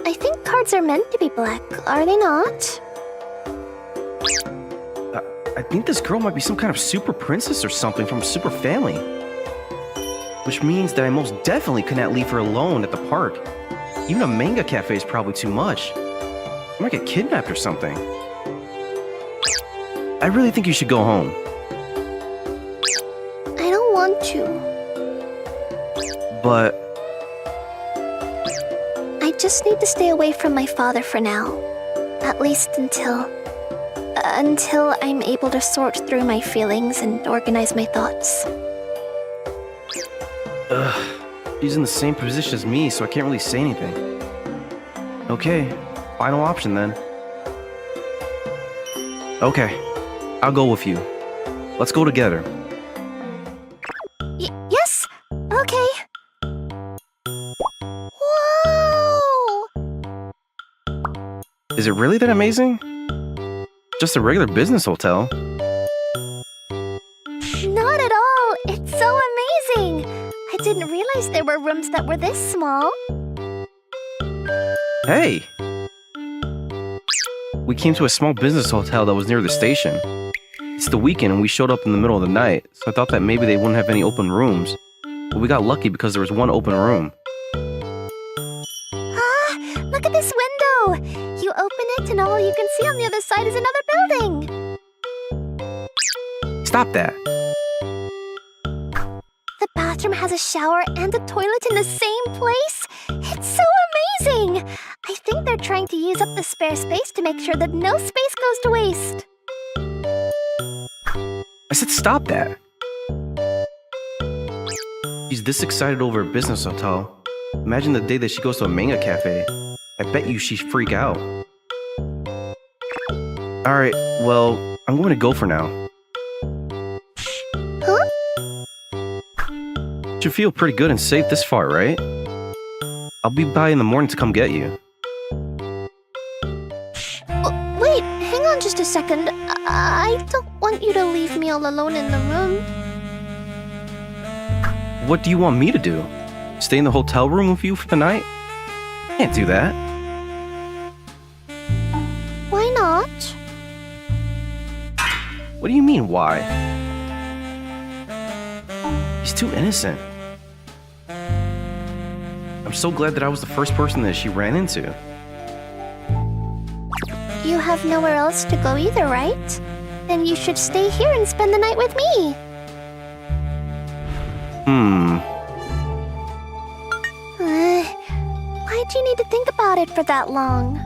I think cards are meant to be black, are they not? I think this girl might be some kind of super princess or something from a super family. Which means that I most definitely could not leave her alone at the park. Even a manga cafe is probably too much. I might get kidnapped or something. I really think you should go home. I don't want to. But I just need to stay away from my father for now. At least until I'm able to sort through my feelings and organize my thoughts. she's in the same position as me, so I can't really say anything. Okay, final option then. Okay, I'll go with you. Let's go together. Yes? Okay. Whoa! Is it really that amazing? Just a regular business hotel. Not at all. It's so amazing. I didn't realize there were rooms that were this small. Hey! We came to a small business hotel that was near the station. It's the weekend and we showed up in the middle of the night, so I thought that maybe they wouldn't have any open rooms. But we got lucky because there was one open room. Ah, look at this window. You open it and all you can see on the other side is another building. Stop that! The bathroom has a shower and a toilet in the same place. It's so amazing. I think they're trying to use up the spare space to make sure that no space goes to waste. I said stop that! She's this excited over a business hotel. Imagine the day that she goes to a manga cafe. I bet you she'd freak out. Alright, well, I'm going to go for now. Huh? Should feel pretty good and safe this far, right? I'll be by in the morning to come get you. Wait, hang on just a second. I don't want you to leave me all alone in the room. What do you want me to do? Stay in the hotel room with you for the night? Can't do that. Why not? What do you mean, why? He's too innocent. I'm so glad that I was the first person that she ran into. You have nowhere else to go either, right? Then you should stay here and spend the night with me. Why do you need to think about it for that long?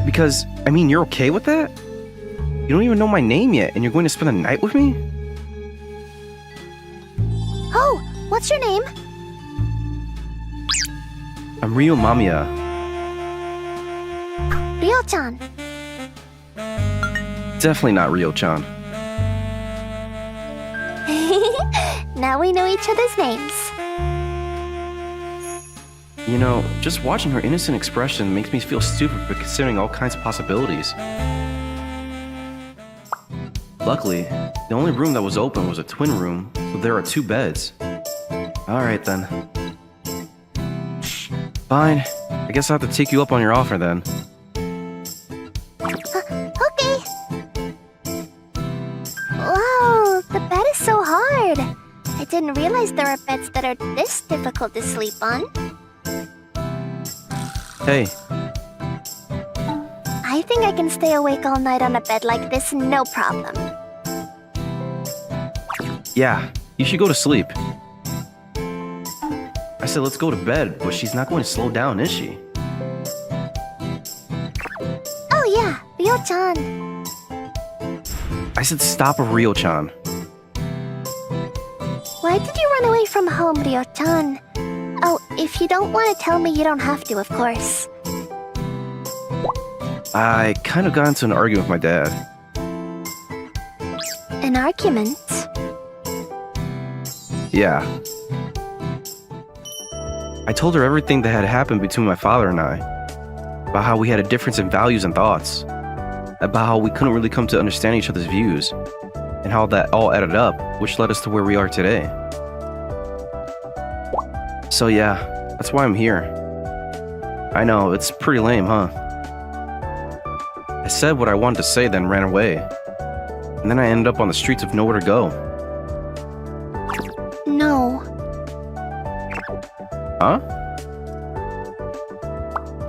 Because, I mean, you're okay with that? You don't even know my name yet, and you're going to spend the night with me? Oh, what's your name? I'm Rio Mamiya. Ryo-chan. Definitely not Rio-chan. Now we know each other's names. You know, just watching her innocent expression makes me feel stupid for considering all kinds of possibilities. Luckily, the only room that was open was a twin room, so there are 2 beds. Alright then. Fine. I guess I'll have to take you up on your offer then. Okay. Wow, the bed is so hard. I didn't realize there are beds that are this difficult to sleep on. Hey, I think I can stay awake all night on a bed like this, no problem. yeah, you should go to sleep. I said let's go to bed, but she's not going to slow down, is she? Oh yeah, Ryo-chan. I said stop a Rio-chan. Why did you run away from home, Ryo-chan? Oh, if you don't want to tell me, you don't have to, of course. I kind of got into an argument with my dad. An argument? Yeah. I told her everything that had happened between my father and I. About how we had a difference in values and thoughts. About how we couldn't really come to understand each other's views. And how that all added up, which led us to where we are today. So yeah, that's why I'm here. I know, it's pretty lame, huh? I said what I wanted to say, then ran away. And then I ended up on the streets with nowhere to go. No. Huh?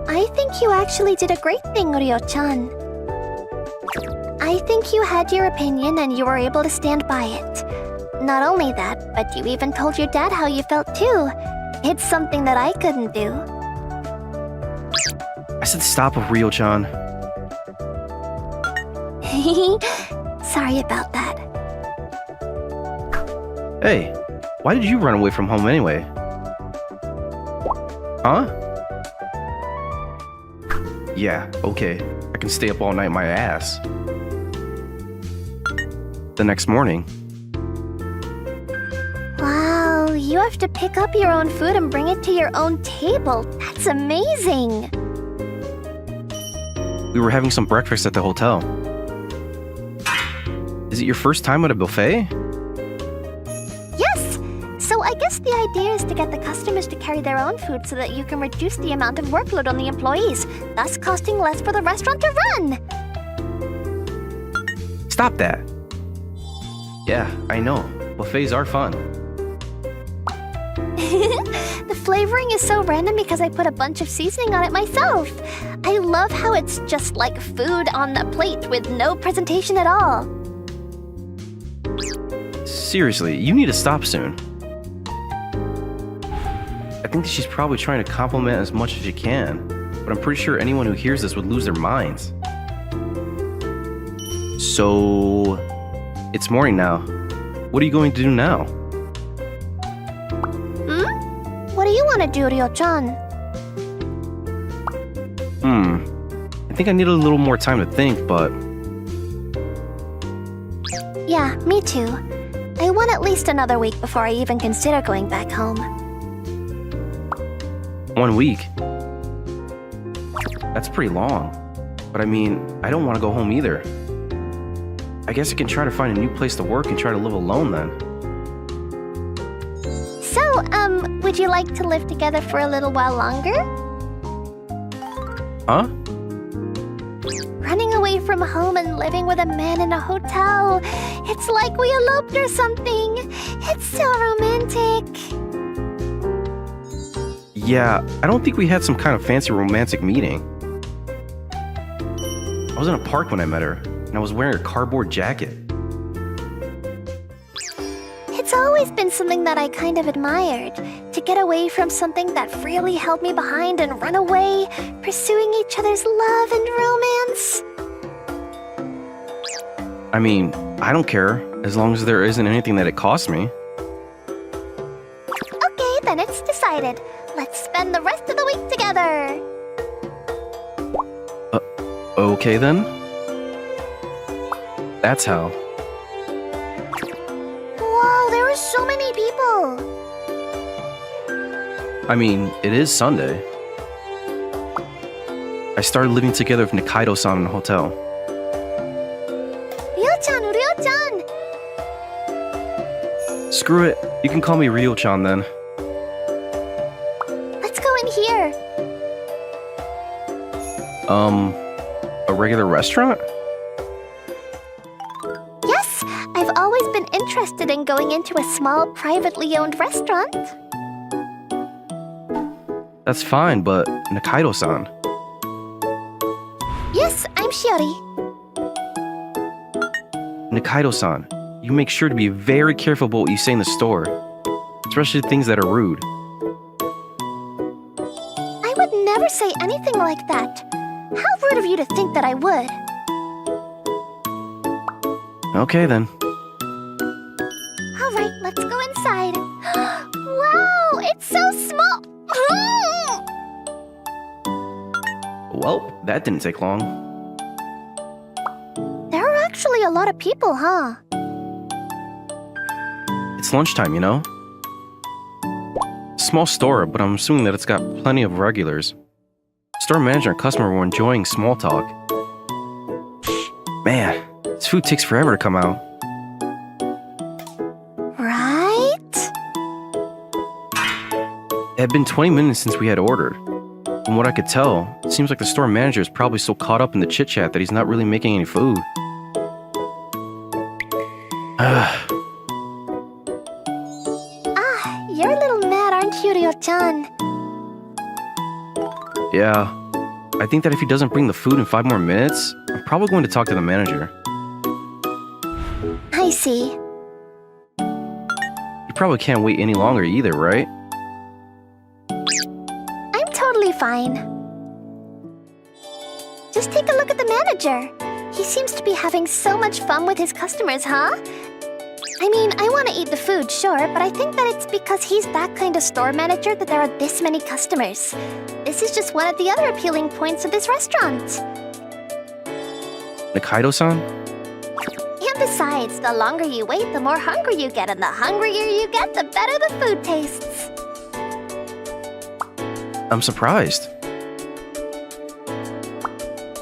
I think you actually did a great thing, Ryo-chan. I think you had your opinion and you were able to stand by it. Not only that, but you even told your dad how you felt too. It's something that I couldn't do. I said stop with Rio-chan. Sorry about that. Hey, why did you run away from home anyway? Huh? Yeah, okay. I can stay up all night my ass. The next morning, Wow, you have to pick up your own food and bring it to your own table. That's amazing. we were having some breakfast at the hotel. Is it your first time at a buffet? Yes! So I guess the idea is to get the customers to carry their own food so that you can reduce the amount of workload on the employees, thus costing less for the restaurant to run. Stop that. Yeah, I know. Buffets are fun. The flavoring is so random because I put a bunch of seasoning on it myself. I love how it's just like food on a plate with no presentation at all. Seriously, you need to stop soon. I think that she's probably trying to compliment as much as she can, but I'm pretty sure anyone who hears this would lose their minds. So, it's morning now. What are you going to do now? What do you want to do, Ryo-chan? I think I need a little more time to think, but Yeah, me too. I want at least another week before I even consider going back home. 1 week. That's pretty long. But I mean, I don't want to go home either. I guess I can try to find a new place to work and try to live alone then. So, would you like to live together for a little while longer? Huh? Running away from home and living with a man in a hotel. It's like we eloped or something. It's so romantic. Yeah, I don't think we had some kind of fancy romantic meeting. I was in a park when I met her, and I was wearing a cardboard jacket. It's always been something that I kind of admired. To get away from something that really held me behind and run away, pursuing each other's love and romance. I mean, I don't care, as long as there isn't anything that it costs me. Okay, then it's decided. Let's spend the rest of the week together. Okay then. That's how. Whoa, there are so many people. I mean, it is Sunday. I started living together with Nikaido-san in a hotel. Ryo-chan, Ryo-chan. Screw it. You can call me Ryo-chan then. Let's go in here. A regular restaurant? Yes, I've always been interested in going into a small, privately owned restaurant. That's fine, but Nikaido-san. Yes, I'm Shiori. Nikaido-san, you make sure to be very careful about what you say in the store, especially things that are rude. I would never say anything like that. How rude of you to think that I would. Okay then. All right, let's go inside. Wow, it's so small. Well, that didn't take long. There are actually a lot of people, huh? It's lunchtime, you know? Small store, but I'm assuming that it's got plenty of regulars. Store manager and customer were enjoying small talk. Man, this food takes forever to come out. Right? It had been 20 minutes since we had ordered. From what I could tell, it seems like the store manager is probably so caught up in the chit-chat that he's not really making any food. You're a little mad, aren't you, Ryo-chan? Yeah, I think that if he doesn't bring the food in 5 more minutes, I'm probably going to talk to the manager. I see. You probably can't wait any longer either, right? I'm totally fine. Just take a look at the manager. He seems to be having so much fun with his customers, huh? I mean, I want to eat the food, sure, but I think that it's because he's that kind of store manager that there are this many customers. This is just one of the other appealing points of this restaurant. Nikaido-san? And besides, the longer you wait, the more hungry you get, and the hungrier you get, the better the food tastes. I'm surprised.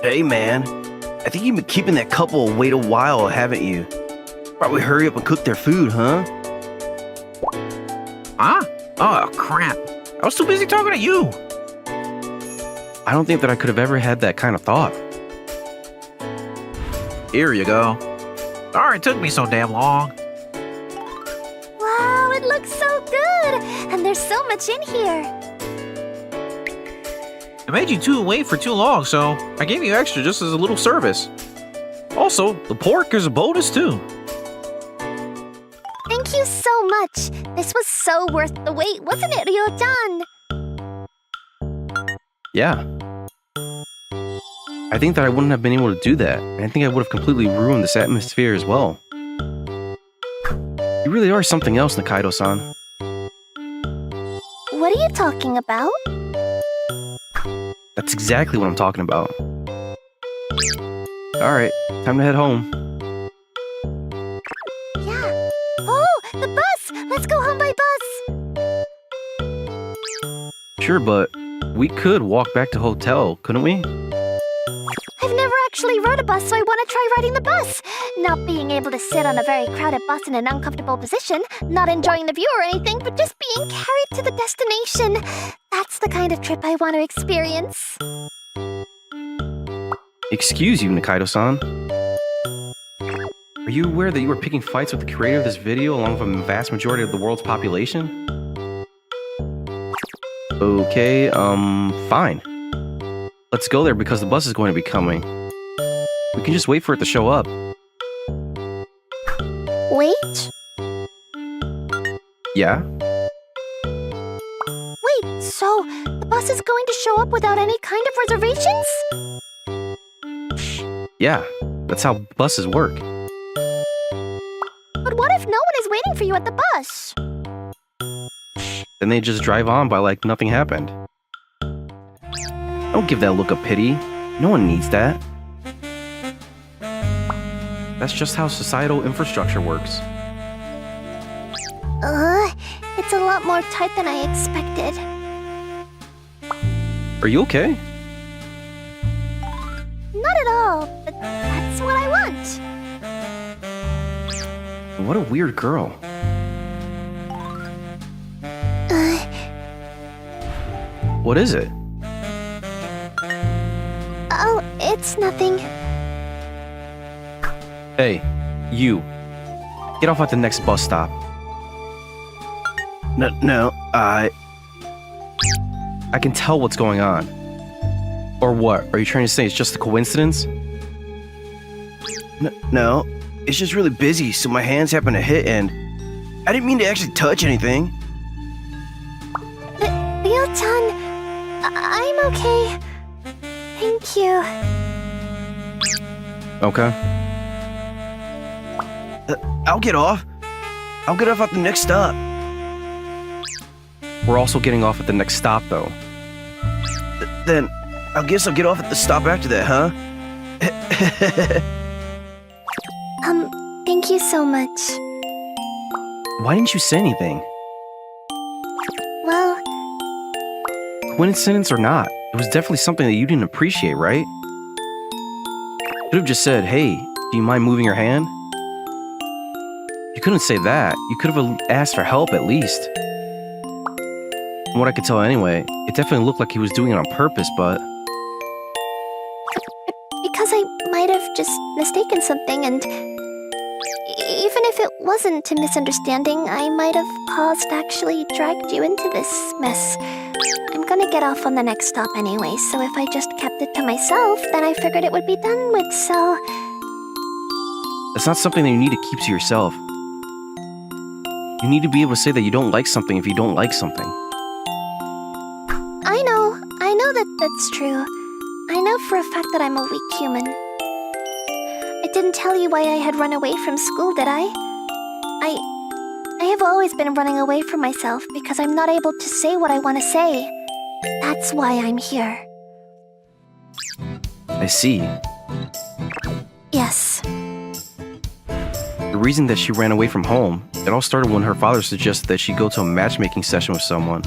Hey man, I think you've been keeping that couple wait a while, haven't you? Probably hurry up and cook their food, huh? Huh? Oh, crap. I was too busy talking to you. I don't think that I could have ever had that kind of thought. Here you go. Sorry it took me so damn long. Wow, it looks so good! And there's so much in here. I made you two wait for too long, so I gave you extra just as a little service. Also, the pork is a bonus too. Thank you so much. This was so worth the wait, wasn't it, Ryo-chan? Yeah. I think that I wouldn't have been able to do that, and I think I would have completely ruined this atmosphere as well. You really are something else, Nikaido-san. What are you talking about? That's exactly what I'm talking about. Alright, time to head home. Yeah. Oh, the bus! Let's go home by bus! Sure, but we could walk back to hotel, couldn't we? I've never actually rode a bus, so I want to try riding the bus. Not being able to sit on a very crowded bus in an uncomfortable position, not enjoying the view or anything, but just being carried to the destination. That's the kind of trip I want to experience. Excuse you, Nikaido-san. Are you aware that you were picking fights with the creator of this video along with a vast majority of the world's population? Okay, fine. Let's go there because the bus is going to be coming. We can just wait for it to show up. Wait? Yeah? Wait, so the bus is going to show up without any kind of reservations? Yeah, that's how buses work. But what if no one is waiting for you at the bus? Then they just drive on by like nothing happened. Don't give that look of pity. No one needs that. That's just how societal infrastructure works. It's a lot more tight than I expected. Are you okay? Not at all, but that's what I want. What a weird girl. What is it? Oh, it's nothing. Hey, you. Get off at the next bus stop. No, I can tell what's going on. Or what? Are you trying to say it's just a coincidence? No, it's just really busy, so my hands happen to hit and I didn't mean to actually touch anything. Ryo-chan, I'm okay. Thank you. Okay. I'll get off. I'll get off at the next stop. We're also getting off at the next stop, though. Then, I guess I'll get off at the stop after that, huh? Thank you so much. Why didn't you say anything? Well, Coincidence or not, it was definitely something that you didn't appreciate, right? Could have just said, hey, do you mind moving your hand? You couldn't say that. You could have asked for help at least. From what I could tell anyway, it definitely looked like he was doing it on purpose, but... because I might have just mistaken something, and even if it wasn't a misunderstanding, I might have actually dragged you into this mess. I'm gonna get off on the next stop anyway, so if I just kept it to myself, then I figured it would be done with, so... That's not something that you need to keep to yourself. You need to be able to say that you don't like something if you don't like something. I know that that's true. I know for a fact that I'm a weak human. I didn't tell you why I had run away from school, did I? I have always been running away from myself because I'm not able to say what I want to say. That's why I'm here. I see. Yes. The reason that she ran away from home, it all started when her father suggested that she go to a matchmaking session with someone.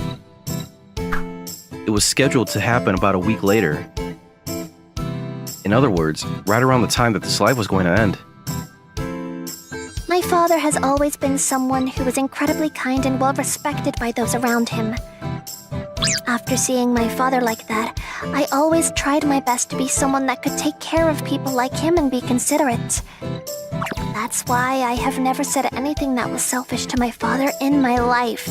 It was scheduled to happen about a week later. In other words, right around the time that this life was going to end. My father has always been someone who was incredibly kind and well respected by those around him. After seeing my father like that, I always tried my best to be someone that could take care of people like him and be considerate. That's why I have never said anything that was selfish to my father in my life.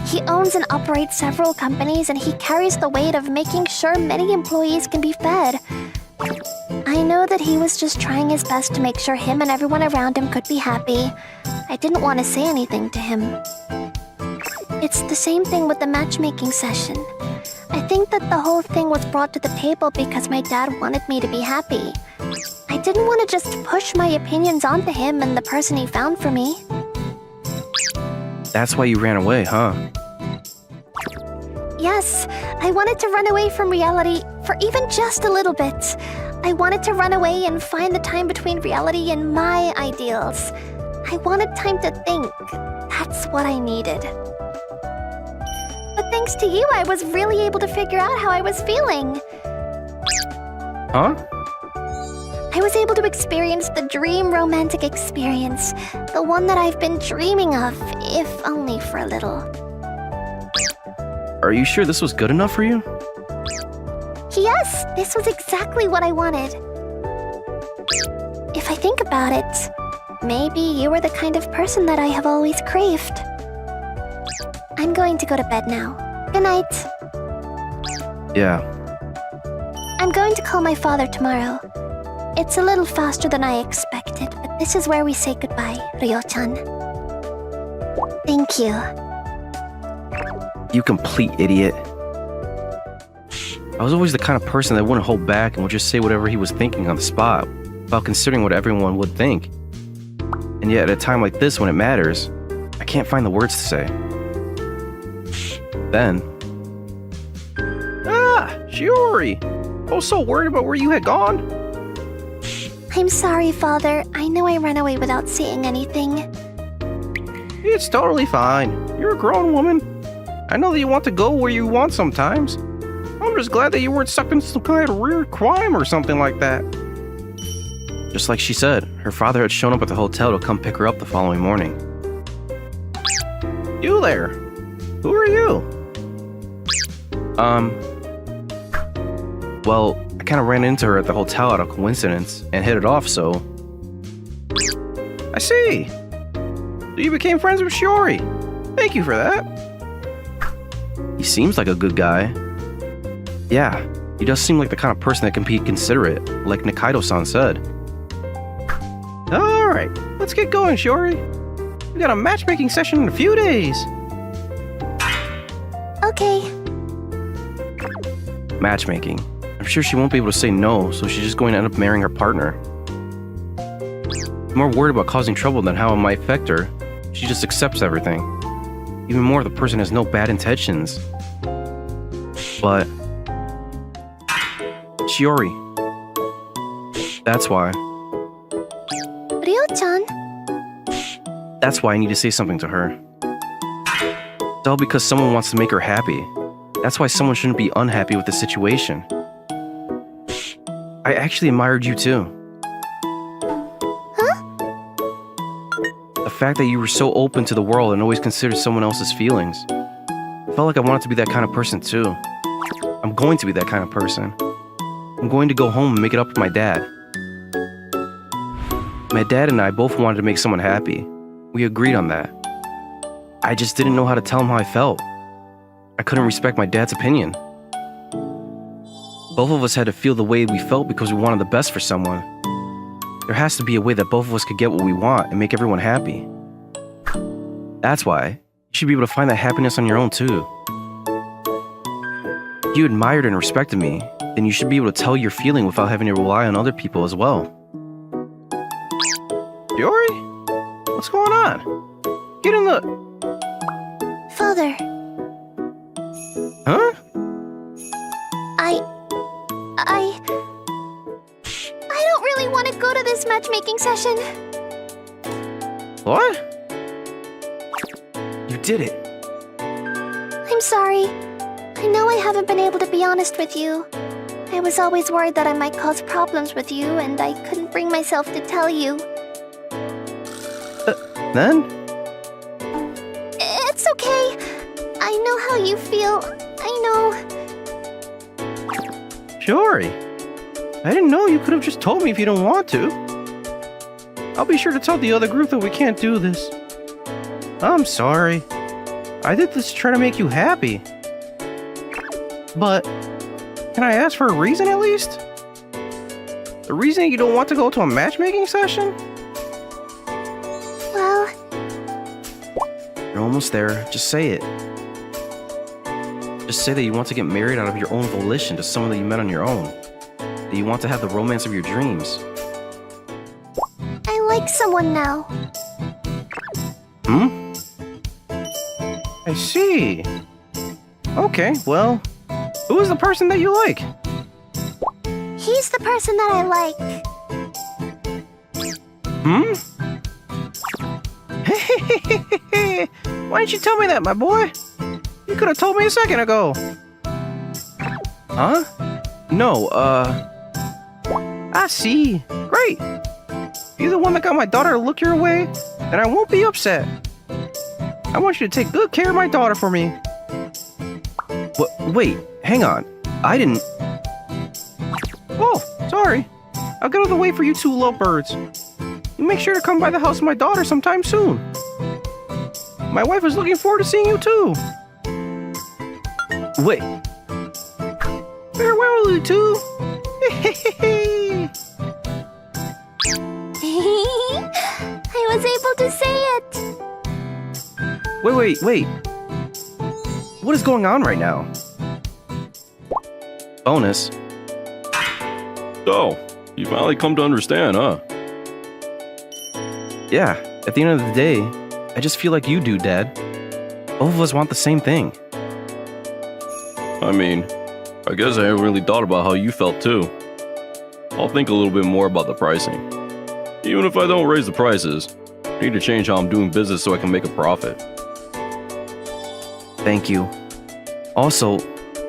He owns and operates several companies, and he carries the weight of making sure many employees can be fed. I know that he was just trying his best to make sure him and everyone around him could be happy. I didn't want to say anything to him. It's the same thing with the matchmaking session. I think that the whole thing was brought to the table because my dad wanted me to be happy. I didn't want to just push my opinions onto him and the person he found for me. That's why you ran away, huh? Yes, I wanted to run away from reality for even just a little bit. I wanted to run away and find the time between reality and my ideals. I wanted time to think. That's what I needed. But thanks to you, I was really able to figure out how I was feeling. Huh? I was able to experience the dream romantic experience, the one that I've been dreaming of, if only for a little. Are you sure this was good enough for you? Yes, this was exactly what I wanted. If I think about it, maybe you were the kind of person that I have always craved. I'm going to go to bed now. Good night. Yeah. I'm going to call my father tomorrow. It's a little faster than I expected, but this is where we say goodbye, Ryo-chan. Thank you. You complete idiot. I was always the kind of person that wouldn't hold back and would just say whatever he was thinking on the spot, without considering what everyone would think. And yet, at a time like this when it matters, I can't find the words to say. Then, Shiori! I was so worried about where you had gone. I'm sorry, Father. I know I ran away without saying anything. It's totally fine. You're a grown woman. I know that you want to go where you want sometimes. I'm just glad that you weren't sucked into some kind of weird crime or something like that. just like she said, her father had shown up at the hotel to come pick her up the following morning. You there? Who are you? Well, I kind of ran into her at the hotel out of coincidence and hit it off, so... I see. So you became friends with Shiori. Thank you for that. He seems like a good guy. Yeah, he does seem like the kind of person that can be considerate, like Nikaido-san said. Alright, let's get going, Shiori. We got a matchmaking session in a few days. Okay. Matchmaking. I'm sure she won't be able to say no, so she's just going to end up marrying her partner. I'm more worried about causing trouble than how it might affect her. She just accepts everything. Even more, the person has no bad intentions. But... Shiori. That's why. Ryo-chan? That's why I need to say something to her. It's all because someone wants to make her happy. That's why someone shouldn't be unhappy with the situation. I actually admired you too. Huh? The fact that you were so open to the world and always considered someone else's feelings. I felt like I wanted to be that kind of person too. I'm going to be that kind of person. I'm going to go home and make it up with my dad. My dad and I both wanted to make someone happy. We agreed on that. I just didn't know how to tell him how I felt. I couldn't respect my dad's opinion. Both of us had to feel the way we felt because we wanted the best for someone. There has to be a way that both of us could get what we want and make everyone happy. That's why you should be able to find that happiness on your own too. If you admired and respected me, then you should be able to tell your feeling without having to rely on other people as well. Shiori? What's going on? Get in the... Father, Huh? I don't really want to go to this matchmaking session. What? You did it. I'm sorry. I know I haven't been able to be honest with you. I was always worried that I might cause problems with you, and I couldn't bring myself to tell you. Then? It's okay. I know how you feel. I know. Shiori, I didn't know you could have just told me if you don't want to. I'll be sure to tell the other group that we can't do this. I'm sorry. I did this to try to make you happy. But, can I ask for a reason at least? The reason you don't want to go to a matchmaking session? Well, You're almost there. Just say it. Just say that you want to get married out of your own volition to someone that you met on your own. That you want to have the romance of your dreams. I like someone now. Hmm? I see. Okay, well, who is the person that you like? He's the person that I like. Hmm? Why didn't you tell me that, my boy? You could have told me a second ago. Huh? No, I see. Great. If you're the one that got my daughter to look your way, then I won't be upset. I want you to take good care of my daughter for me. wait, hang on. I didn't... Oh, sorry. I'll get out of the way for you two lovebirds. You make sure to come by the house of my daughter sometime soon. My wife is looking forward to seeing you too. Wait, Farewell, you two. I was able to say it. wait. What is going on right now? Bonus. So, you finally come to understand, huh? Yeah, at the end of the day, I just feel like you do, Dad. Both of us want the same thing. I mean, I guess I haven't really thought about how you felt too. I'll think a little bit more about the pricing. Even if I don't raise the prices, I need to change how I'm doing business so I can make a profit. Thank you. Also,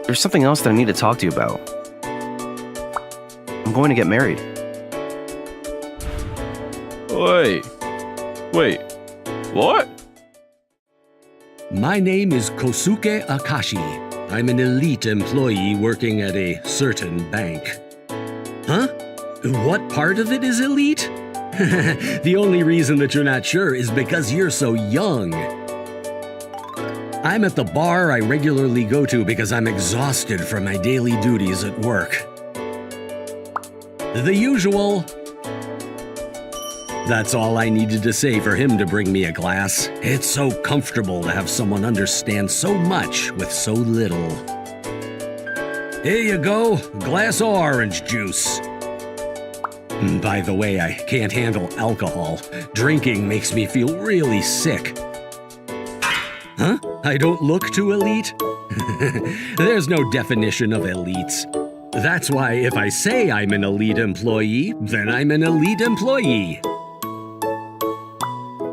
there's something else that I need to talk to you about. I'm going to get married. Wait, what? My name is Kosuke Akashi. I'm an elite employee working at a certain bank. Huh? What part of it is elite? The only reason that you're not sure is because you're so young. I'm at the bar I regularly go to because I'm exhausted from my daily duties at work. The usual. That's all I needed to say for him to bring me a glass. It's so comfortable to have someone understand so much with so little. Here you go, glass of orange juice. By the way, I can't handle alcohol. Drinking makes me feel really sick. Huh? I don't look too elite? There's no definition of elites. That's why if I say I'm an elite employee, then I'm an elite employee.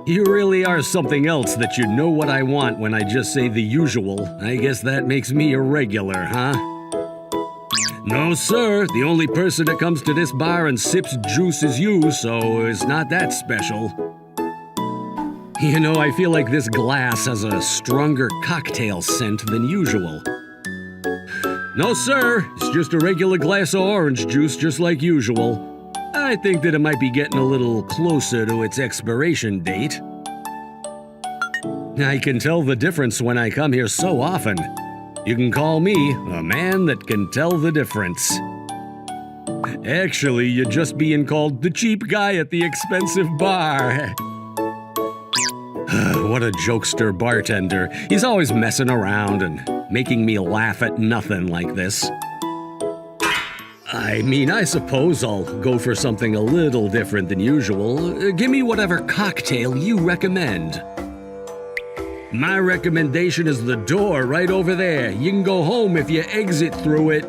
You really are something else that you know what I want when I just say the usual. I guess that makes me a regular, huh? No, sir. The only person that comes to this bar and sips juice is you, so it's not that special. You know, I feel like this glass has a stronger cocktail scent than usual. No, sir. It's just a regular glass of orange juice, just like usual. I think that it might be getting a little closer to its expiration date. I can tell the difference when I come here so often. You can call me a man that can tell the difference. Actually, you're just being called the cheap guy at the expensive bar. What a jokester bartender. He's always messing around and making me laugh at nothing like this. I mean, I suppose I'll go for something a little different than usual. Give me whatever cocktail you recommend. My recommendation is the door right over there. You can go home if you exit through it.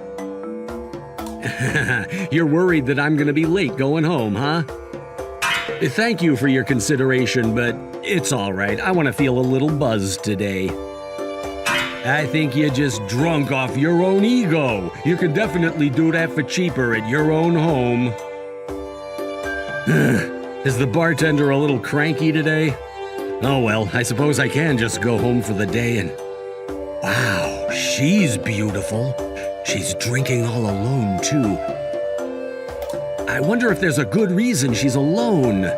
You're worried that I'm gonna be late going home, huh? Thank you for your consideration, but it's all right. I want to feel a little buzzed today. I think you're just drunk off your own ego. You can definitely do that for cheaper at your own home. Is the bartender a little cranky today? Oh well, I suppose I can just go home for the day and... Wow, she's beautiful. She's drinking all alone, too. I wonder if there's a good reason she's alone.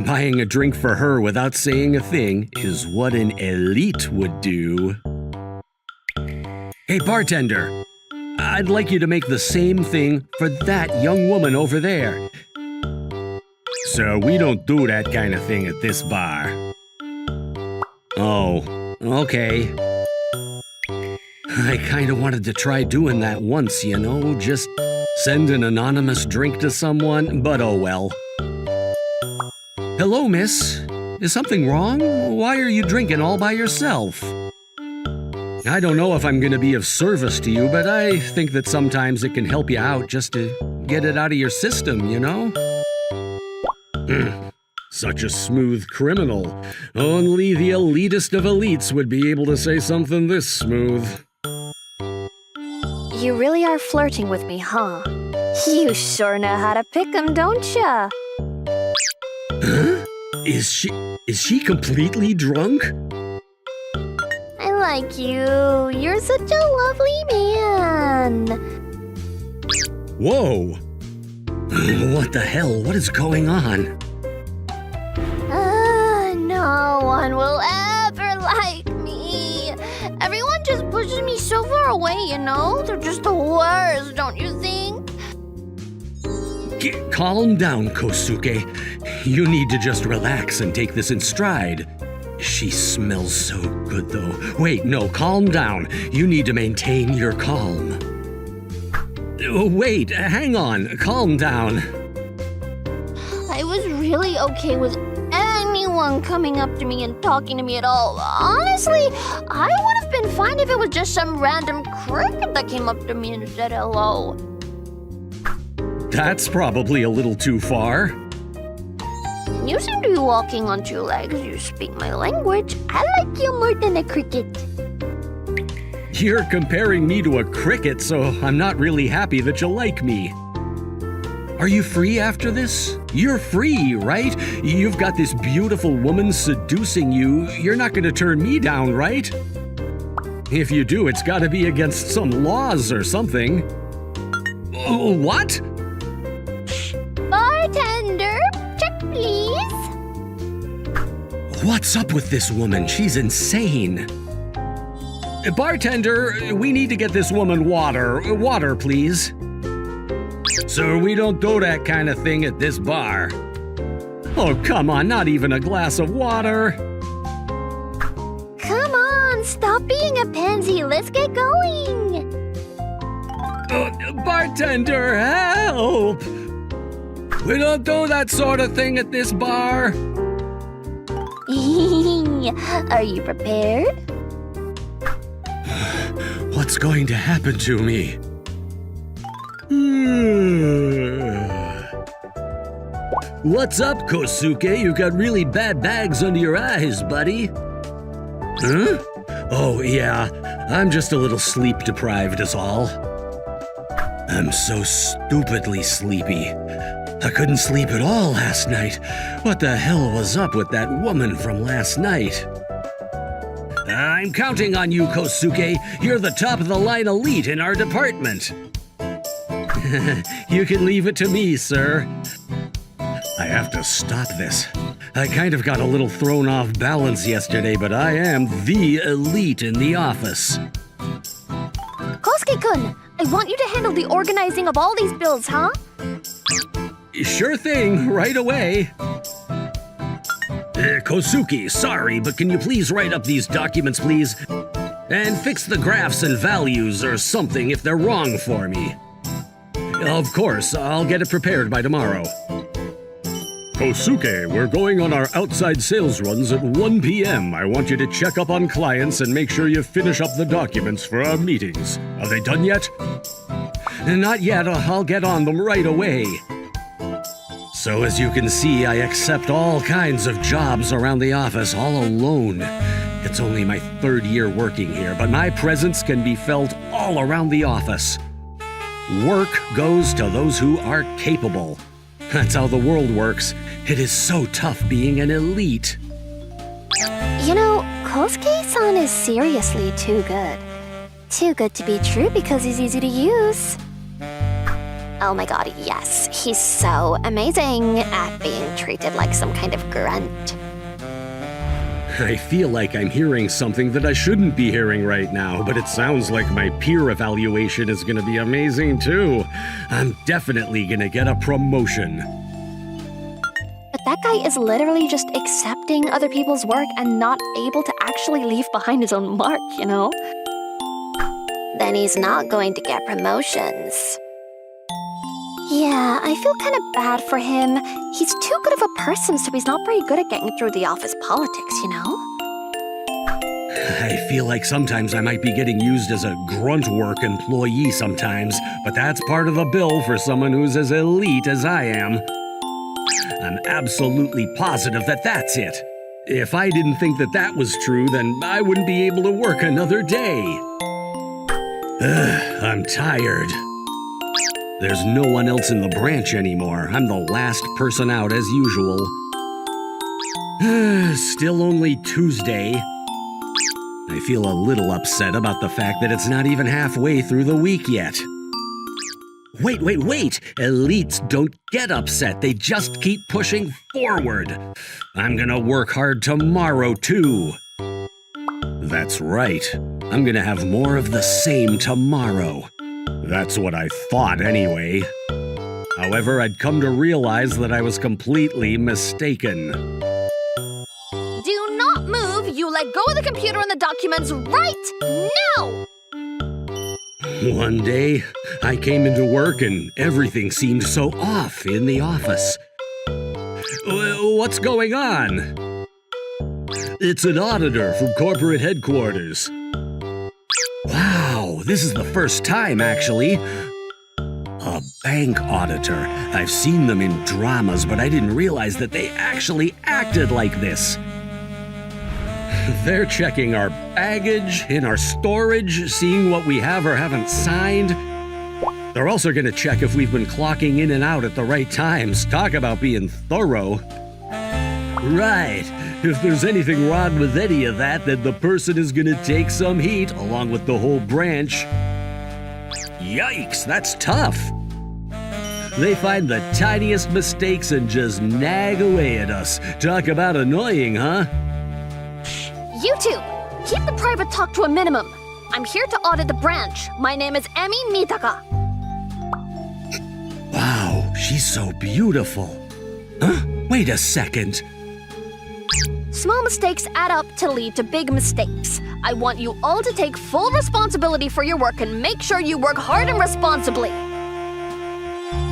Buying a drink for her without saying a thing is what an elite would do. Hey, bartender. I'd like you to make the same thing for that young woman over there. Sir, we don't do that kind of thing at this bar. Oh, okay. I kind of wanted to try doing that once, you know, just send an anonymous drink to someone, but oh well. Hello, miss. Is something wrong? Why are you drinking all by yourself? I don't know if I'm going to be of service to you, but I think that sometimes it can help you out just to get it out of your system, you know? Such a smooth criminal. Only the elitist of elites would be able to say something this smooth. You really are flirting with me, huh? You sure know how to pick 'em, don't ya? Huh? Is she completely drunk? I like you. You're such a lovely man. Whoa! What the hell? What is going on? No one will ever like me. Everyone just pushes me so far away, you know? They're just the worst, don't you think? Calm down, Kosuke. You need to just relax and take this in stride. She smells so good, though. Wait, no, calm down. You need to maintain your calm. Wait, hang on. Calm down. I was really okay with anyone coming up to me and talking to me at all. Honestly, I would have have been fine if it was just some random cricket that came up to me and said hello. That's probably a little too far. You seem to be walking on two legs. You speak my language. I like you more than a cricket. You're comparing me to a cricket, so I'm not really happy that you like me. Are you free after this? You're free, right? You've got this beautiful woman seducing you. You're not going to turn me down, right? If you do, it's got to be against some laws or something. What? Bartender, check please. What's up with this woman? She's insane. Bartender, we need to get this woman water. Water, please. Sir, we don't do that kind of thing at this bar. Oh, come on, not even a glass of water. Come on, stop being a pansy. Let's get going. Bartender, help! We don't do that sort of thing at this bar. Are you prepared? What's going to happen to me? What's up, Kosuke? You got really bad bags under your eyes, buddy. Huh? Oh, yeah. I'm just a little sleep deprived is all. I'm so stupidly sleepy. I couldn't sleep at all last night. What the hell was up with that woman from last night? I'm counting on you, Kosuke. You're the top-of-the-line elite in our department. You can leave it to me, sir. I have to stop this. I kind of got a little thrown off balance yesterday, but I am the elite in the office. Kosuke-kun, I want you to handle the organizing of all these bills, huh? Sure thing, right away. Kosuke, sorry, but can you please write up these documents, please? And fix the graphs and values or something if they're wrong for me. Of course, I'll get it prepared by tomorrow. Kosuke, we're going on our outside sales runs at 1 p.m. I want you to check up on clients and make sure you finish up the documents for our meetings. Are they done yet? Not yet. I'll get on them right away. So as you can see, I accept all kinds of jobs around the office all alone. It's only my 3rd year working here, but my presence can be felt all around the office. Work goes to those who are capable. That's how the world works. It is so tough being an elite. You know, Kosuke-san is seriously too good. Too good to be true because he's easy to use. Oh my god, yes. He's so amazing at being treated like some kind of grunt. I feel like I'm hearing something that I shouldn't be hearing right now, but it sounds like my peer evaluation is gonna be amazing too. I'm definitely gonna get a promotion. But that guy is literally just accepting other people's work and not able to actually leave behind his own mark, you know? Then he's not going to get promotions. Yeah, I feel kind of bad for him. He's too good of a person, so he's not very good at getting through the office politics, you know? I feel like sometimes I might be getting used as a grunt work employee sometimes, but that's part of the bill for someone who's as elite as I am. I'm absolutely positive that that's it. If I didn't think that that was true, then I wouldn't be able to work another day. I'm tired. There's no one else in the branch anymore. I'm the last person out as usual. Still only Tuesday. I feel a little upset about the fact that it's not even halfway through the week yet. Wait! Elites don't get upset. They just keep pushing forward. I'm gonna work hard tomorrow, too. That's right. I'm gonna have more of the same tomorrow. That's what I thought anyway. However, I'd come to realize that I was completely mistaken. Do not move! You let go of the computer and the documents right now! One day, I came into work and everything seemed so off in the office. What's going on? It's an auditor from corporate headquarters. this is the first time, actually. A bank auditor. I've seen them in dramas, but I didn't realize that they actually acted like this. They're checking our baggage, in our storage, seeing what we have or haven't signed. They're also going to check if we've been clocking in and out at the right times. Talk about being thorough. Right. If there's anything wrong with any of that, then the person is going to take some heat, along with the whole branch. Yikes, that's tough. They find the tiniest mistakes and just nag away at us. Talk about annoying, huh? You two, keep the private talk to a minimum. I'm here to audit the branch. My name is Emi Mitaka. Wow, she's so beautiful. Huh? Wait a second. Small mistakes add up to lead to big mistakes. I want you all to take full responsibility for your work and make sure you work hard and responsibly.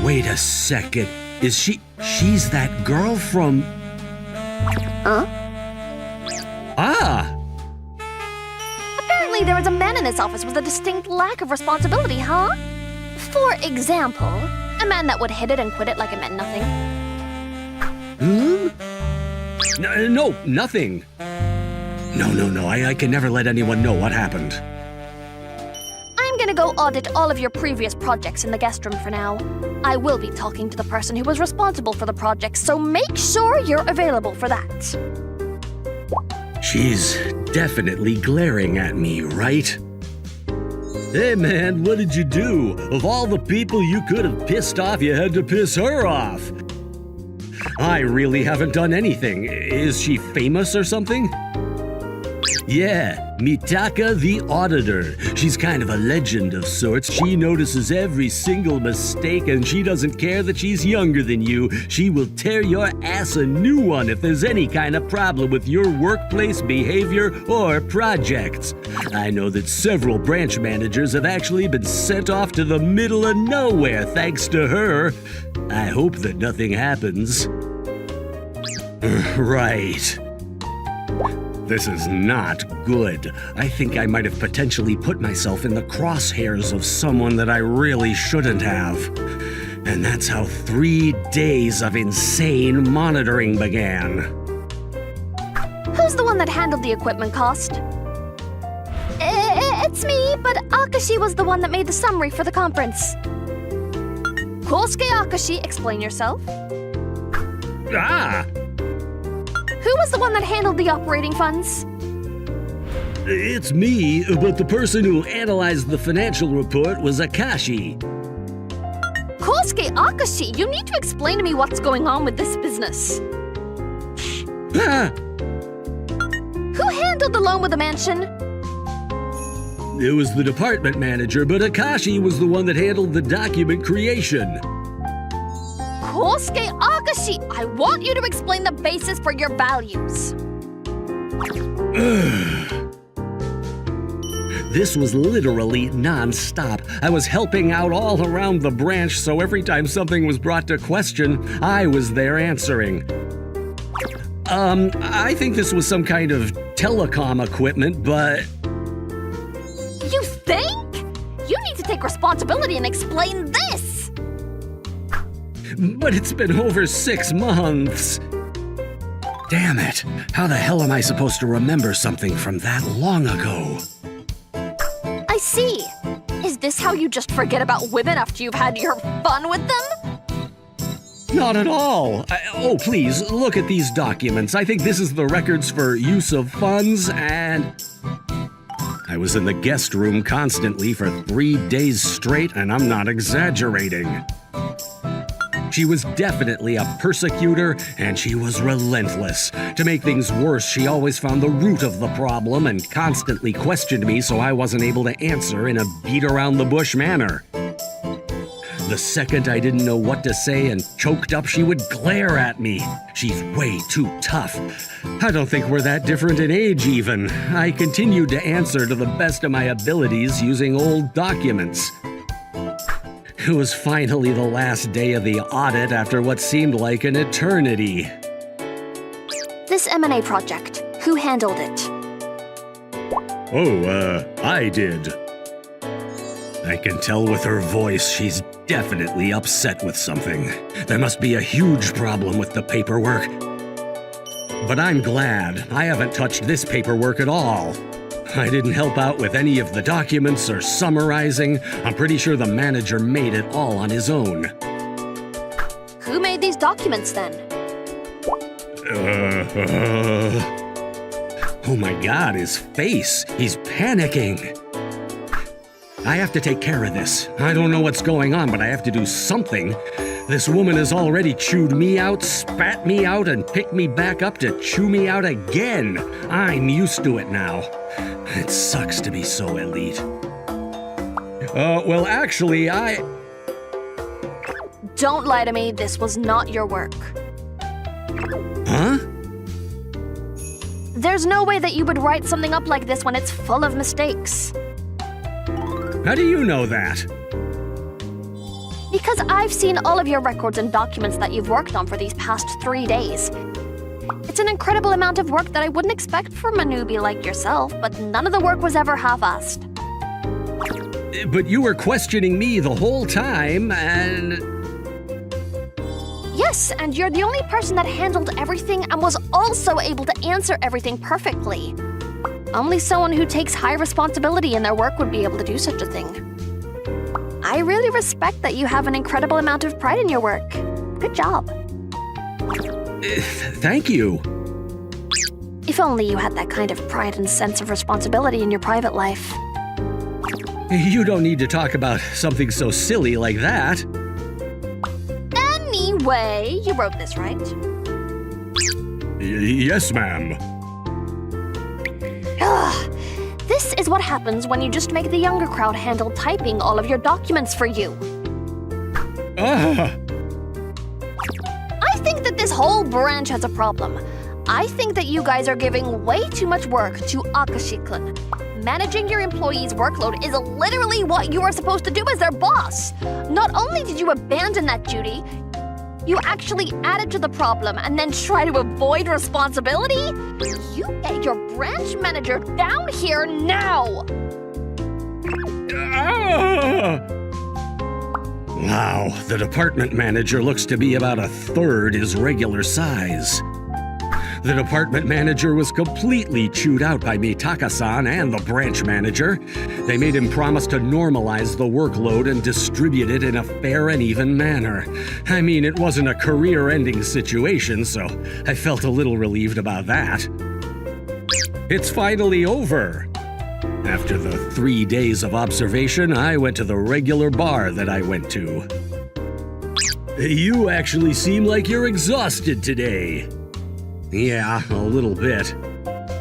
Wait a second. She's that girl from... Huh? Ah! Apparently there is a man in this office with a distinct lack of responsibility, huh? For example, a man that would hit it and quit it like it meant nothing. No, nothing. No, I can never let anyone know what happened. I'm gonna go audit all of your previous projects in the guest room for now. I will be talking to the person who was responsible for the project, so make sure you're available for that. She's definitely glaring at me, right? Hey man, what did you do? Of all the people you could have pissed off, you had to piss her off. I really haven't done anything. Is she famous or something? Yeah, Mitaka the Auditor. She's kind of a legend of sorts. She notices every single mistake and she doesn't care that she's younger than you. She will tear your ass a new one if there's any kind of problem with your workplace behavior or projects. I know that several branch managers have actually been sent off to the middle of nowhere thanks to her. I hope that nothing happens. Right. This is not good. I think I might have potentially put myself in the crosshairs of someone that I really shouldn't have. And that's how 3 days of insane monitoring began. Who's the one that handled the equipment cost? It's me, but Akashi was the one that made the summary for the conference. Kosuke Akashi, explain yourself. Ah! Who was the one that handled the operating funds? It's me, but the person who analyzed the financial report was Akashi. Kosuke Akashi, you need to explain to me what's going on with this business. Ah! Who handled the loan with the mansion? It was the department manager, but Akashi was the one that handled the document creation. Kosuke Akashi, I want you to explain the basis for your values. This was literally non-stop. I was helping out all around the branch, so every time something was brought to question, I was there answering. I think this was some kind of telecom equipment, but... You think? You need to take responsibility and explain this! But it's been over 6 months. Damn it. How the hell am I supposed to remember something from that long ago? I see. Is this how you just forget about women after you've had your fun with them? Not at all. Oh, please, look at these documents. I think this is the records for use of funds and... I was in the guest room constantly for 3 days straight, and I'm not exaggerating. She was definitely a persecutor, and she was relentless. To make things worse, she always found the root of the problem and constantly questioned me so I wasn't able to answer in a beat-around-the-bush manner. The second I didn't know what to say and choked up, she would glare at me. She's way too tough. I don't think we're that different in age, even. I continued to answer to the best of my abilities using old documents. It was finally the last day of the audit after what seemed like an eternity. This M&A project, who handled it? Oh, I did. I can tell with her voice she's definitely upset with something. There must be a huge problem with the paperwork. But I'm glad I haven't touched this paperwork at all. I didn't help out with any of the documents or summarizing. I'm pretty sure the manager made it all on his own. Who made these documents then? Oh my god, his face. He's panicking. I have to take care of this. I don't know what's going on, but I have to do something. This woman has already chewed me out, spat me out, and picked me back up to chew me out again. I'm used to it now. It sucks to be so elite. Well, actually, Don't lie to me, this was not your work. Huh? There's no way that you would write something up like this when it's full of mistakes. How do you know that? Because I've seen all of your records and documents that you've worked on for these past 3 days. It's an incredible amount of work that I wouldn't expect from a newbie like yourself, but none of the work was ever half-assed. But you were questioning me the whole time, and... Yes, and you're the only person that handled everything and was also able to answer everything perfectly. Only someone who takes high responsibility in their work would be able to do such a thing. I really respect that you have an incredible amount of pride in your work. Good job. Thank you. If only you had that kind of pride and sense of responsibility in your private life. You don't need to talk about something so silly like that. Anyway, you wrote this, right? Yes, ma'am. Ugh. This is what happens when you just make the younger crowd handle typing all of your documents for you. Ah. I think that this whole branch has a problem. I think that you guys are giving way too much work to Akashikun. Managing your employees' workload is literally what you are supposed to do as their boss. Not only did you abandon that duty, you actually added to the problem and then try to avoid responsibility? You get your branch manager down here now! Ah! Wow, the department manager looks to be about a third his regular size. The department manager was completely chewed out by Mitaka-san and the branch manager. They made him promise to normalize the workload and distribute it in a fair and even manner. I mean, it wasn't a career-ending situation, so I felt a little relieved about that. It's finally over. After the 3 days of observation, I went to the regular bar that I went to. You actually seem like you're exhausted today. Yeah, a little bit.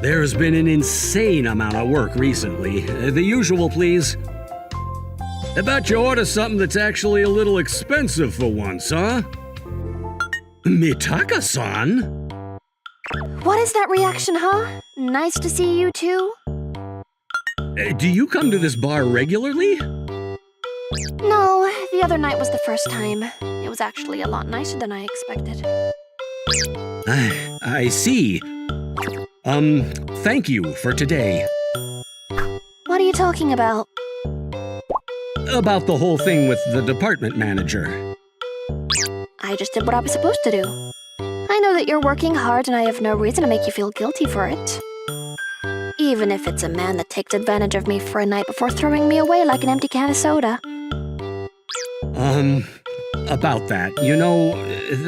There's been an insane amount of work recently. The usual, please. How about you order something that's actually a little expensive for once, huh? Mitaka-san? What is that reaction, huh? Nice to see you too. Do you come to this bar regularly? No, the other night was the first time. It was actually a lot nicer than I expected. I see. Thank you for today. What are you talking about? About the whole thing with the department manager. I just did what I was supposed to do. I know that you're working hard and I have no reason to make you feel guilty for it. Even if it's a man that takes advantage of me for a night before throwing me away like an empty can of soda. About that, you know,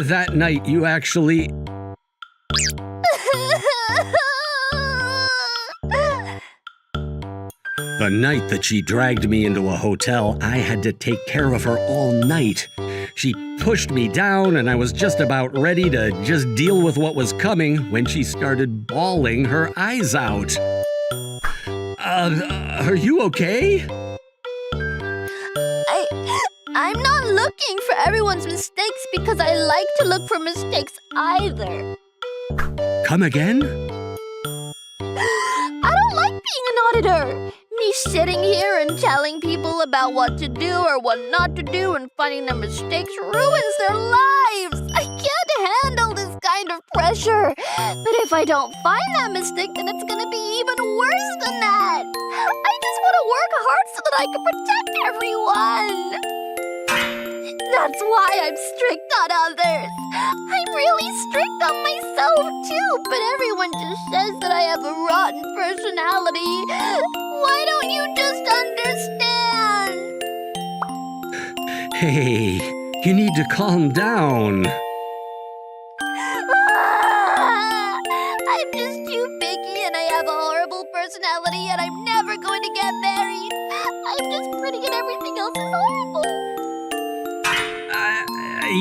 that night you actually... The night that she dragged me into a hotel, I had to take care of her all night. She pushed me down and I was just about ready to just deal with what was coming when she started bawling her eyes out. Are you okay? I'm not looking for everyone's mistakes because I like to look for mistakes either. Come again? I don't like being an auditor. Me sitting here and telling people about what to do or what not to do and finding their mistakes ruins their lives. I can't handle this kind kind of pressure. But if I don't find that mistake, then it's gonna be even worse than that. I just want to work hard so that I can protect everyone. That's why I'm strict on others. I'm really strict on myself too, but everyone just says that I have a rotten personality. Why don't you just understand? Hey, you need to calm down. I'm just too picky and I have a horrible personality and I'm never going to get married. I'm just pretty and everything else is horrible.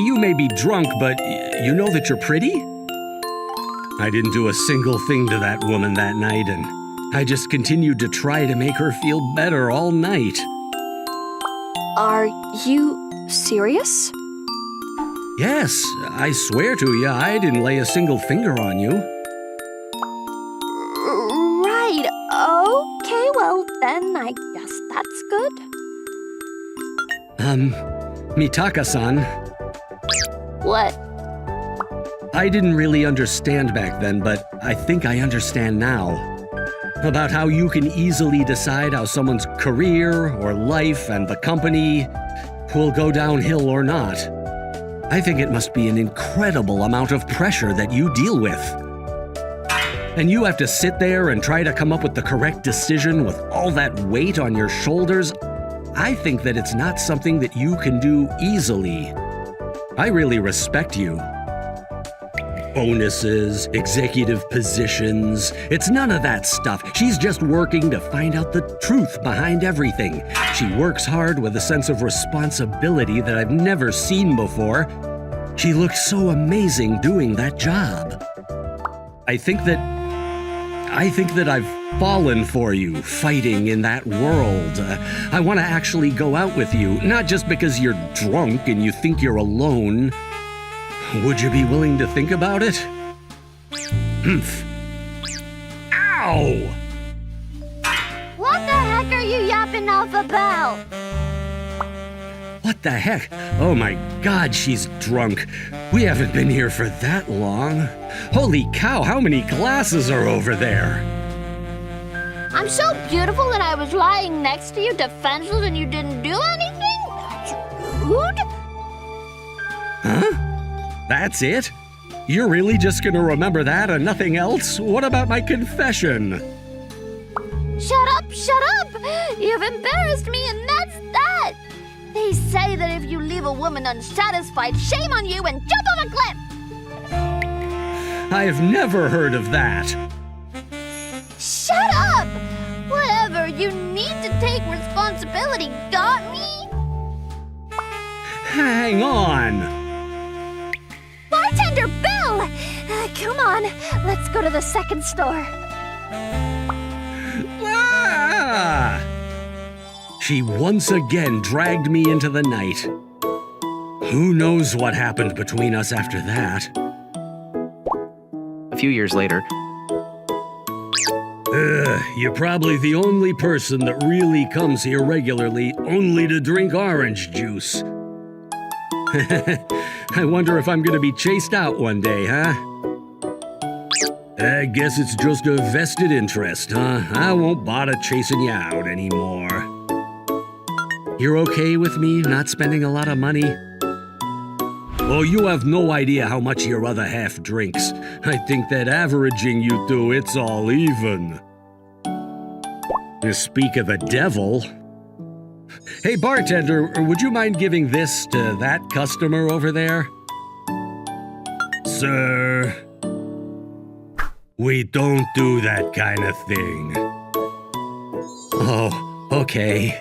You may be drunk, but you know that you're pretty? I didn't do a single thing to that woman that night, and I just continued to try to make her feel better all night. Are you serious? Yes, I swear to you, I didn't lay a single finger on you. Right. Okay, well then I guess that's good. Mitaka-san, What? I didn't really understand back then, but I think I understand now. About how you can easily decide how someone's career or life and the company will go downhill or not. I think it must be an incredible amount of pressure that you deal with. And you have to sit there and try to come up with the correct decision with all that weight on your shoulders. I think that it's not something that you can do easily. I really respect you. Bonuses, executive positions, it's none of that stuff. She's just working to find out the truth behind everything. She works hard with a sense of responsibility that I've never seen before. She looks so amazing doing that job. I think that I've fallen for you, fighting in that world. I want to actually go out with you, not just because you're drunk and you think you're alone. Would you be willing to think about it? Humph. Ow! What the heck are you yapping off about? What the heck? Oh my God, she's drunk. We haven't been here for that long. Holy cow, how many glasses are over there? I'm so beautiful and I was lying next to you defenseless and you didn't do anything? That's rude. Huh? That's it? You're really just gonna remember that and nothing else? What about my confession? Shut up, shut up! You've embarrassed me and that's that! They say that if you leave a woman unsatisfied, shame on you and jump off a cliff! I've never heard of that. Shut up! Whatever, you need to take responsibility, got me? Hang on. Bartender Bill! Come on, let's go to the second store. Ah! She once again dragged me into the night. Who knows what happened between us after that? A few years later, You're probably the only person that really comes here regularly only to drink orange juice. I wonder if I'm gonna be chased out one day, huh? I guess it's just a vested interest, huh? I won't bother chasing you out anymore. You're okay with me not spending a lot of money? Oh, you have no idea how much your other half drinks. I think that averaging you two, it's all even. To speak of the devil... Hey, bartender, would you mind giving this to that customer over there? Sir, we don't do that kind of thing. Oh, okay.